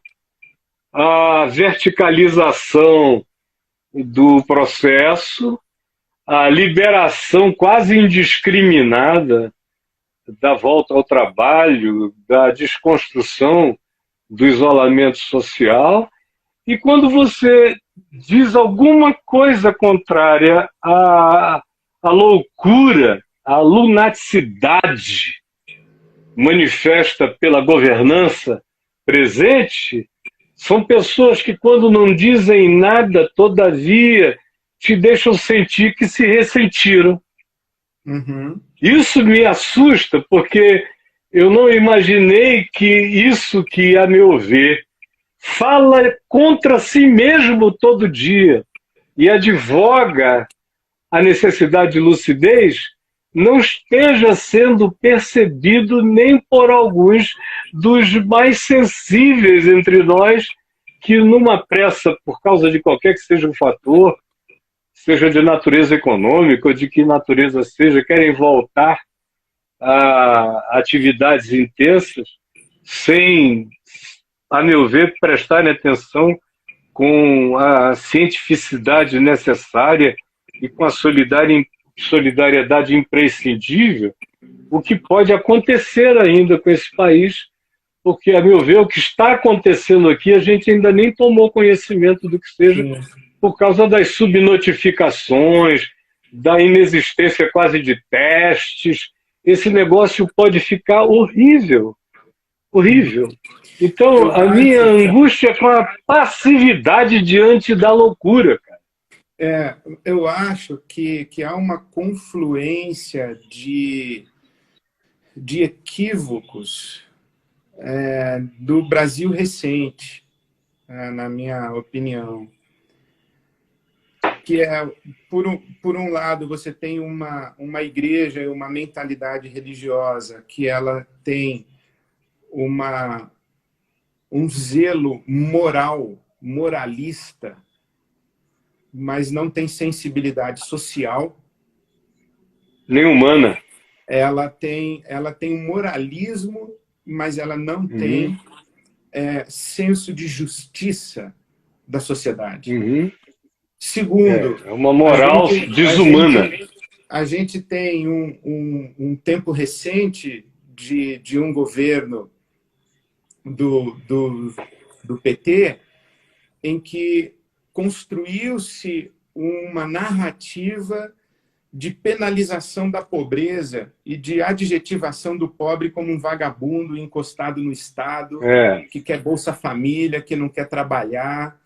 A: a verticalização do processo, a liberação quase indiscriminada da volta ao trabalho, da desconstrução do isolamento social. E quando você diz alguma coisa contrária à loucura, à lunaticidade manifesta pela governança presente, são pessoas que, quando não dizem nada, todavia, te deixam sentir que se ressentiram.
B: Uhum.
A: Isso me assusta, porque eu não imaginei que isso que, a meu ver, fala contra si mesmo todo dia e advoga a necessidade de lucidez, não esteja sendo percebido nem por alguns dos mais sensíveis entre nós, que numa pressa, por causa de qualquer que seja o fator, seja de natureza econômica ou de que natureza seja, querem voltar a atividades intensas sem, a meu ver, prestarem atenção com a cientificidade necessária e com a solidariedade imprescindível, o que pode acontecer ainda com esse país, porque, a meu ver, o que está acontecendo aqui, a gente ainda nem tomou conhecimento do que seja, por causa das subnotificações, da inexistência quase de testes. Esse negócio pode ficar horrível, horrível. Então, a minha angústia é com a passividade diante da loucura, cara.
B: Eu acho que há uma confluência de equívocos do Brasil recente, na minha opinião. Que por um lado, você tem uma igreja e uma mentalidade religiosa que ela tem um zelo moralista, mas não tem sensibilidade social.
A: Nem humana.
B: Ela tem um moralismo, mas ela não tem senso de justiça da sociedade. Segundo,
A: é uma moral desumana.
B: A gente tem um tempo recente de um governo do PT em que construiu-se uma narrativa de penalização da pobreza e de adjetivação do pobre como um vagabundo encostado no Estado, que quer Bolsa Família, que não quer trabalhar,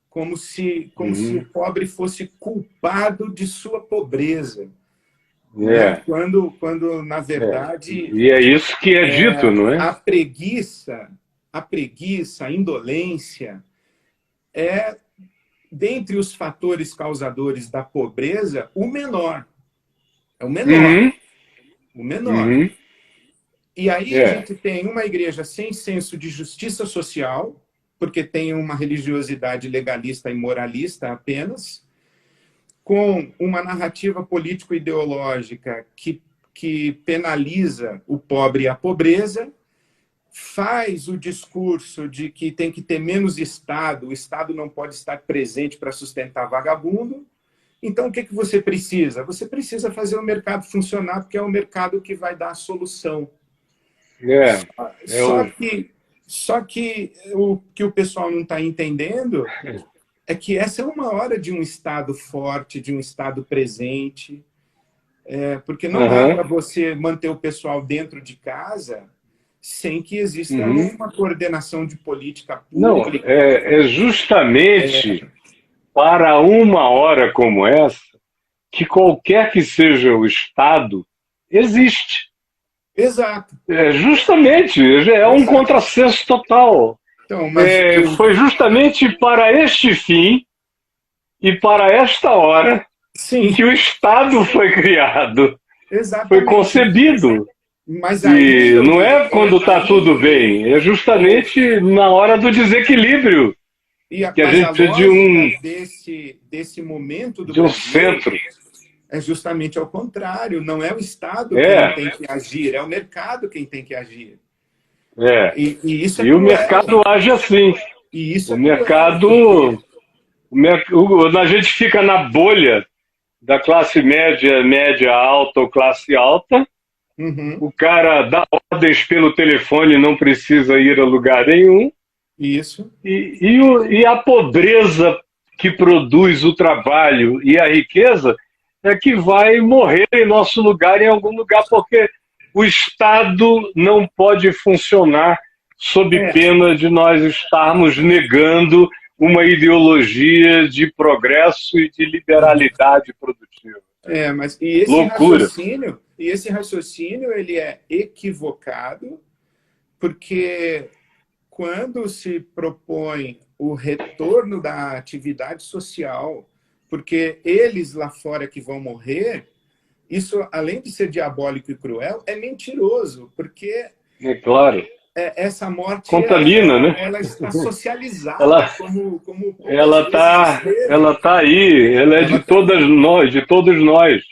B: como se o pobre fosse culpado de sua pobreza. Né? Quando, na verdade...
A: E é isso que é dito, não é?
B: A preguiça, a indolência é, dentre os fatores causadores da pobreza, o menor. É o menor. O menor. E aí a gente tem uma igreja sem senso de justiça social, porque tem uma religiosidade legalista e moralista apenas, com uma narrativa político-ideológica que penaliza o pobre e a pobreza, faz o discurso de que tem que ter menos Estado, o Estado não pode estar presente para sustentar vagabundo. Então, o que você precisa? Você precisa fazer o mercado funcionar, porque é o mercado que vai dar a solução. Só que o que o pessoal não está entendendo é que essa é uma hora de um Estado forte, de um Estado presente, porque não dá para você manter o pessoal dentro de casa sem que exista uma coordenação de política pública.
A: Não, é justamente para uma hora como essa que qualquer que seja o Estado existe.
B: Exato.
A: Justamente, um contrassenso total.
B: Então,
A: foi justamente para este fim e para esta hora que o Estado foi criado.
B: Exatamente.
A: Foi concebido.
B: Mas
A: e não é quando está tudo bem, é justamente na hora do desequilíbrio.
B: Que a gente precisa
A: desse momento do
B: Brasil,
A: centro.
B: é justamente ao contrário. Não é o Estado
A: É,
B: quem tem que agir, é o mercado quem tem que agir.
A: é.
B: E isso é
A: E o
B: cruel.
A: mercado age assim.
B: E isso
A: O
B: é cruel, porque...
A: mercado, a gente fica na bolha da classe média, média alta ou classe alta.
B: Uhum,
A: O cara dá ordens pelo telefone, não precisa ir a lugar nenhum.
B: isso.
A: E a pobreza que produz o trabalho e a riqueza é que vai morrer em nosso lugar, em algum lugar, porque o Estado não pode funcionar sob
B: É,
A: pena de nós estarmos negando uma ideologia de progresso e de liberalidade produtiva.
B: mas
A: Loucura.
B: e esse raciocínio ele é equivocado, porque quando se propõe o retorno da atividade social, porque eles lá fora que vão morrer, isso, além de ser diabólico e cruel, é mentiroso, porque
A: É claro.
B: essa morte
A: Contamina, né?
B: ela está socializada,
A: Ela,
B: como poucas vezes
A: ela
B: esteve.
A: tá aí, ela é
B: Ela
A: de
B: está
A: todas
B: aí.
A: nós, de todos nós.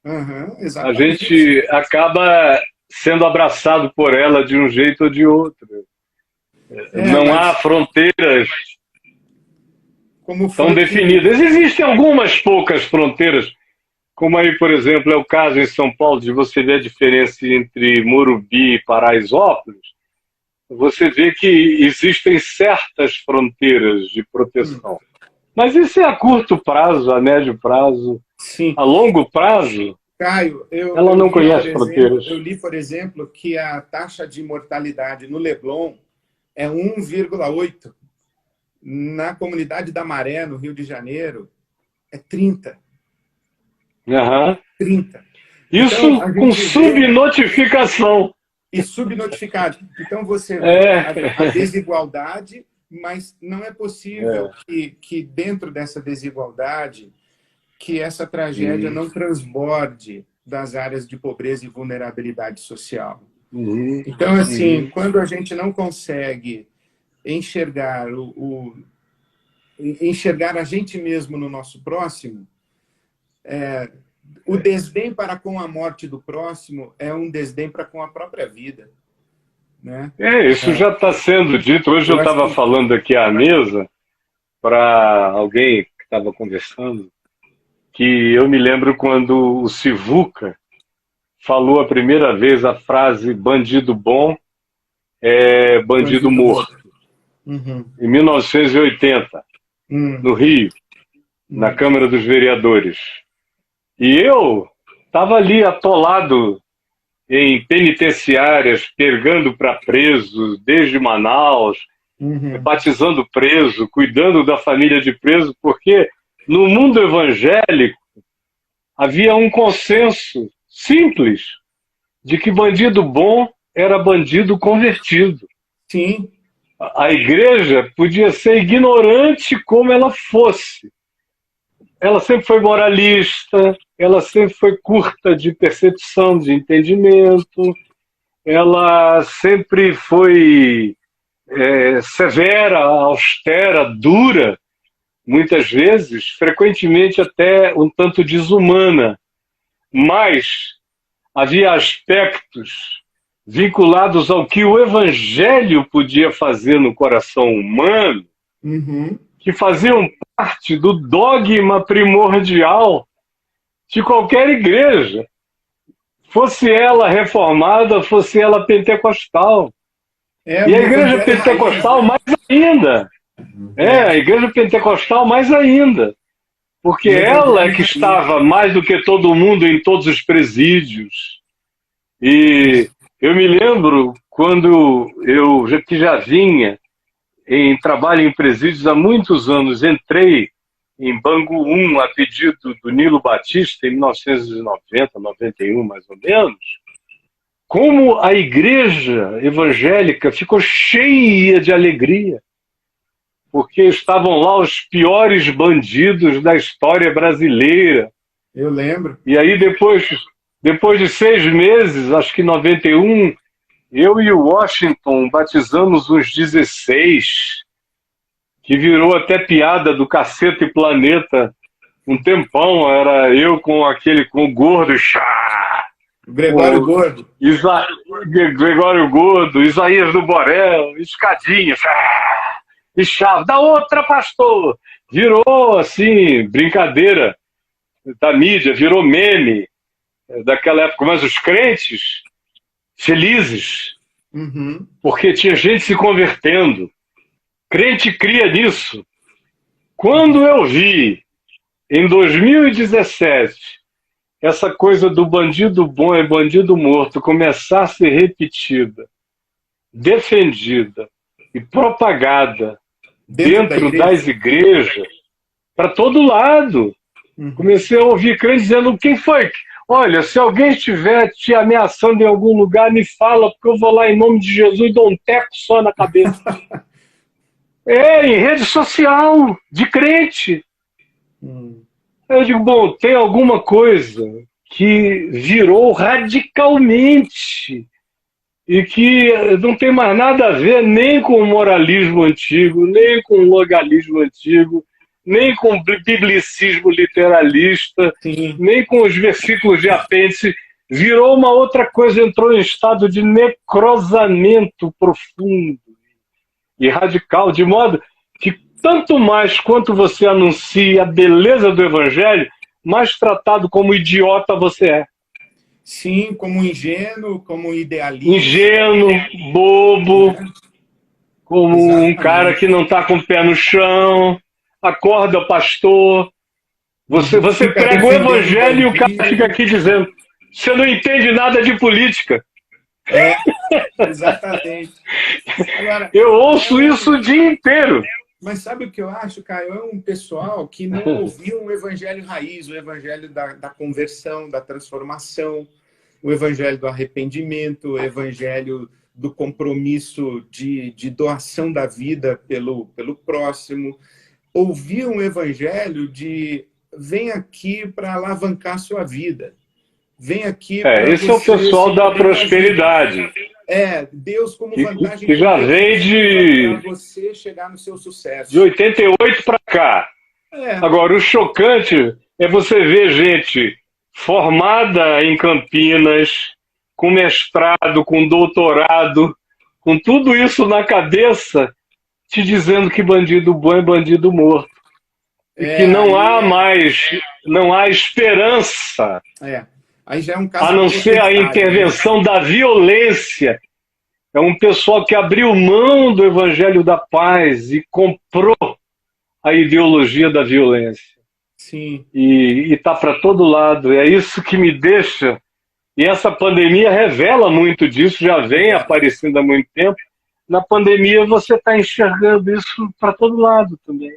B: Uhum,
A: A
B: exatamente.
A: gente acaba sendo abraçado por ela de um jeito ou de outro. Não há
B: Mas
A: fronteiras
B: como
A: tão
B: foi que...
A: definidas. Existem algumas poucas fronteiras, como aí, por exemplo, é o caso em São Paulo de você ver a diferença entre Morumbi e Paraisópolis. Você vê que existem certas fronteiras de proteção. Mas isso é a curto prazo, a médio prazo.
B: Sim.
A: A longo prazo,
B: Caio,
A: ela não conhece fronteiras.
B: eu li, por exemplo, que a taxa de mortalidade no Leblon é 1,8. Na comunidade da Maré, no Rio de Janeiro, é 30.
A: Uhum.
B: 30. Então,
A: Isso
B: a
A: com
B: gente vê...
A: subnotificação.
B: E subnotificado. Então, você vê a
A: É.
B: desigualdade, mas não é possível que dentro dessa desigualdade, que essa tragédia não transborde das áreas de pobreza e vulnerabilidade social.
A: Uhum.
B: Então, assim,
A: Uhum.
B: quando a gente não consegue enxergar enxergar a gente mesmo no nosso próximo, o desdém para com a morte do próximo é um desdém para com a própria vida, né?
A: Isso já está sendo dito. Hoje eu
B: Eu acho
A: estava
B: que...
A: falando aqui à mesa para alguém que estava conversando, que eu me lembro quando o Sivuca falou a primeira vez a frase bandido bom é bandido
B: Bandido
A: morto,
B: morto. Uhum.
A: em 1980, no Rio, na Câmara dos Vereadores. E eu estava ali atolado em penitenciárias, pegando para presos, desde Manaus,
B: Uhum.
A: batizando preso, cuidando da família de preso, porque no mundo evangélico havia um consenso simples de que bandido bom era bandido convertido.
B: Sim.
A: A igreja podia ser ignorante como ela fosse. Ela sempre foi moralista, ela sempre foi curta de percepção, de entendimento, ela sempre foi severa, austera, dura, muitas vezes, frequentemente até um tanto desumana. Mas havia aspectos vinculados ao que o evangelho podia fazer no coração humano,
B: Uhum.
A: que faziam parte do dogma primordial de qualquer igreja, fosse ela reformada, fosse ela pentecostal. E a
B: O
A: igreja
B: evangelho raiz,
A: pentecostal
B: né?
A: mais ainda. A igreja pentecostal mais ainda. Porque
B: O
A: ela é
B: evangelho
A: que
B: raiz.
A: estava mais do que todo mundo em todos os presídios. E eu me lembro quando que já vinha em trabalho em presídios há muitos anos, entrei em Bangu 1 a pedido do Nilo Batista em 1990, 91 mais ou menos, como a igreja evangélica ficou cheia de alegria, porque estavam lá os piores bandidos da história brasileira.
B: Eu lembro.
A: E aí depois de 6 meses, acho que em 91, eu e o Washington batizamos uns 16, que virou até piada do Cacete e Planeta um tempão, era eu com o gordo,
B: Gregório Gordo.
A: Gregório Gordo, Isaías do Borel, Escadinha, e Chave, da outra, pastor! Virou, assim, brincadeira da mídia, virou meme daquela época. Mas os crentes, felizes, porque tinha gente se convertendo. Crente cria nisso. Quando eu vi, em 2017, essa coisa do bandido bom e bandido morto começar a ser repetida, defendida e propagada dentro das igrejas, para todo lado. Comecei a ouvir crentes dizendo: quem foi? Olha, se alguém estiver te ameaçando em algum lugar, me fala, porque eu vou lá em nome de Jesus e dou um teco só na cabeça. Em rede social, de crente. Eu digo, bom, tem alguma coisa que virou radicalmente e que não tem mais nada a ver nem com o moralismo antigo, nem com o legalismo antigo, nem com o biblicismo literalista, nem com os versículos de apêndice. Virou uma outra coisa, entrou em estado de necrosamento profundo e radical, de modo que tanto mais quanto você anuncia a beleza do Evangelho, mais tratado como idiota você é.
B: Sim, como ingênuo, como idealista.
A: Ingênuo, bobo, como um cara que não está com o pé no chão. Acorda, pastor. Você prega o Evangelho e o cara fica aqui dizendo: você não entende nada de política.
B: Exatamente. Agora,
A: eu ouço isso o dia inteiro.
B: Mas sabe o que eu acho, Caio? É um pessoal que não ouviu um evangelho raiz, o evangelho da conversão, da transformação, o evangelho do arrependimento, o evangelho do compromisso de doação da vida pelo próximo. Ouvir um evangelho de vem aqui para alavancar sua vida. Vem aqui para
A: esse é o pessoal da prosperidade.
B: Deus como vantagem
A: que já vem de
B: você chegar no seu sucesso.
A: De 88 para cá. Agora, o chocante é você ver gente formada em Campinas, com mestrado, com doutorado, com tudo isso na cabeça, te dizendo que bandido bom é bandido morto. E que não há esperança.
B: Aí já é um caso
A: a não ser a intervenção da violência. É um pessoal que abriu mão do Evangelho da Paz e comprou a ideologia da violência.
B: Sim.
A: E está para todo lado. É isso que me deixa... E essa pandemia revela muito disso, já vem aparecendo há muito tempo. Na pandemia você está enxergando isso para todo lado também.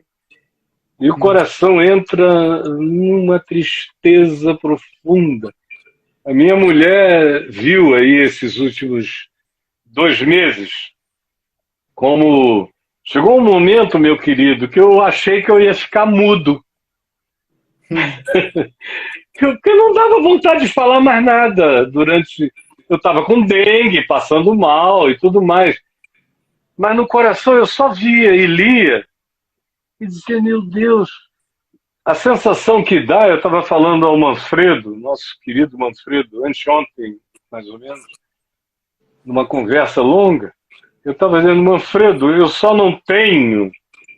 A: E o coração entra numa tristeza profunda. A minha mulher viu aí esses últimos 2 meses como... Chegou um momento, meu querido, que eu achei que eu ia ficar mudo. Porque não dava vontade de falar mais nada durante... Eu estava com dengue, passando mal e tudo mais. Mas no coração eu só via e lia e dizia, meu Deus... A sensação que dá, eu estava falando ao Manfredo, nosso querido Manfredo, anteontem, mais ou menos, numa conversa longa, eu estava dizendo, Manfredo, eu só não tenho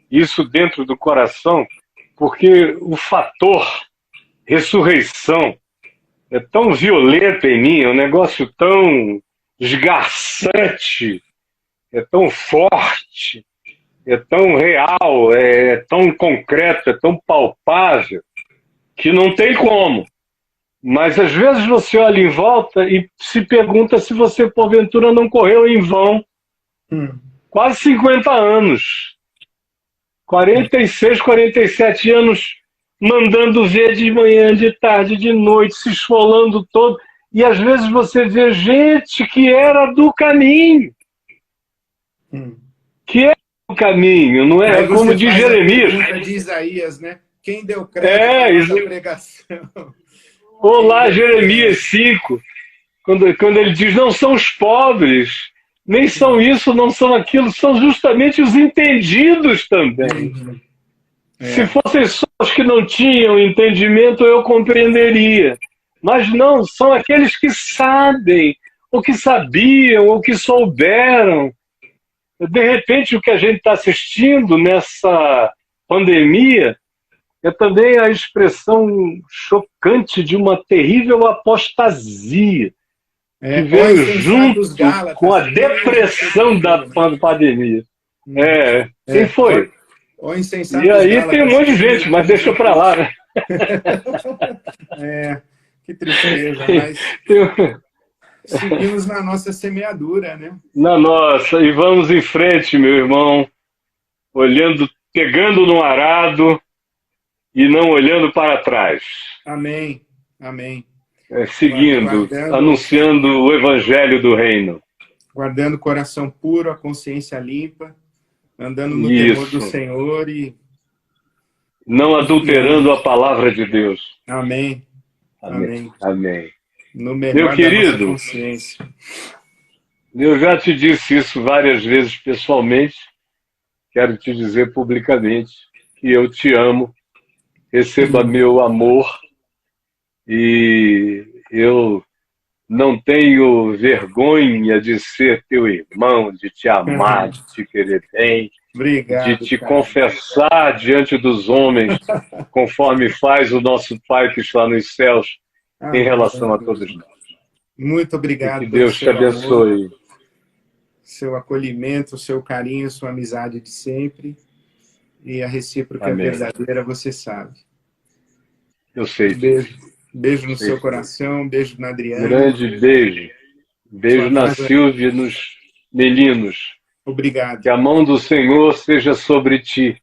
A: isso dentro do coração porque o fator ressurreição é tão violento em mim, é um negócio tão esgarçante, é tão forte, é tão real, é tão concreto, é tão palpável, que não tem como. Mas às vezes você olha em volta e se pergunta se você, porventura, não correu em vão. Quase 50 anos. 46, 47 anos mandando ver de manhã, de tarde, de noite, se esfolando todo. E às vezes você vê gente que era do caminho. Que é o caminho, não é? Como diz Jeremias.
B: De Isaías, né? Quem deu crédito à pregação?
A: Olá, Jeremias 5, quando ele diz, não são os pobres, nem são isso, não são aquilo, são justamente os entendidos também. Se fossem só Os que não tinham entendimento eu compreenderia. Mas não, são aqueles que sabem, ou que sabiam, ou que souberam. De repente, o que a gente está assistindo nessa pandemia é também a expressão chocante de uma terrível apostasia que veio junto com a depressão da pandemia. Quem foi? E aí tem um monte de gente, mas deixa para lá, né?
B: Que tristeza, mas seguimos na nossa semeadura, né?
A: Na nossa, e vamos em frente, meu irmão, olhando, pegando no arado e não olhando para trás.
B: Amém, amém.
A: Seguindo, anunciando o evangelho do reino.
B: Guardando o coração puro, a consciência limpa, andando no temor do Senhor e...
A: não adulterando a palavra de Deus.
B: Amém.
A: Amém. Amém.
B: No melhor
A: meu querido,
B: da nossa consciência.
A: Eu já te disse isso várias vezes pessoalmente. Quero te dizer publicamente que eu te amo. Receba meu amor. E eu não tenho vergonha de ser teu irmão, de te amar, de te querer bem.
B: Obrigado,
A: de te confessar diante dos homens, conforme faz o nosso Pai que está nos céus, em relação a todos nós.
B: Muito obrigado.
A: E que Deus te abençoe.
B: Amor, seu acolhimento, seu carinho, sua amizade de sempre. E a recíproca é verdadeira, você sabe.
A: Eu sei.
B: Beijo no seu coração, beijo na Adriana.
A: Grande beijo. Beijo na Silvia e nos meninos.
B: Obrigado.
A: Que a mão do Senhor seja sobre ti.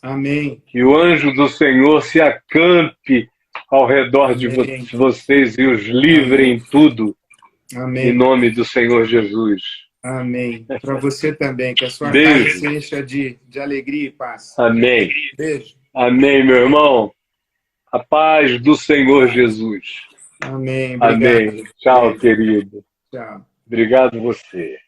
B: Amém.
A: Que o anjo do Senhor se acampe ao redor de vocês e os livre em tudo.
B: Amém.
A: Em nome do Senhor Jesus.
B: Amém. Para você também. Que a sua casa se encha de alegria e paz.
A: Amém.
B: Beijo.
A: Amém, meu irmão. A paz do Senhor Jesus.
B: Amém.
A: Obrigado. Amém. Tchau, querido.
B: Tchau.
A: Obrigado você.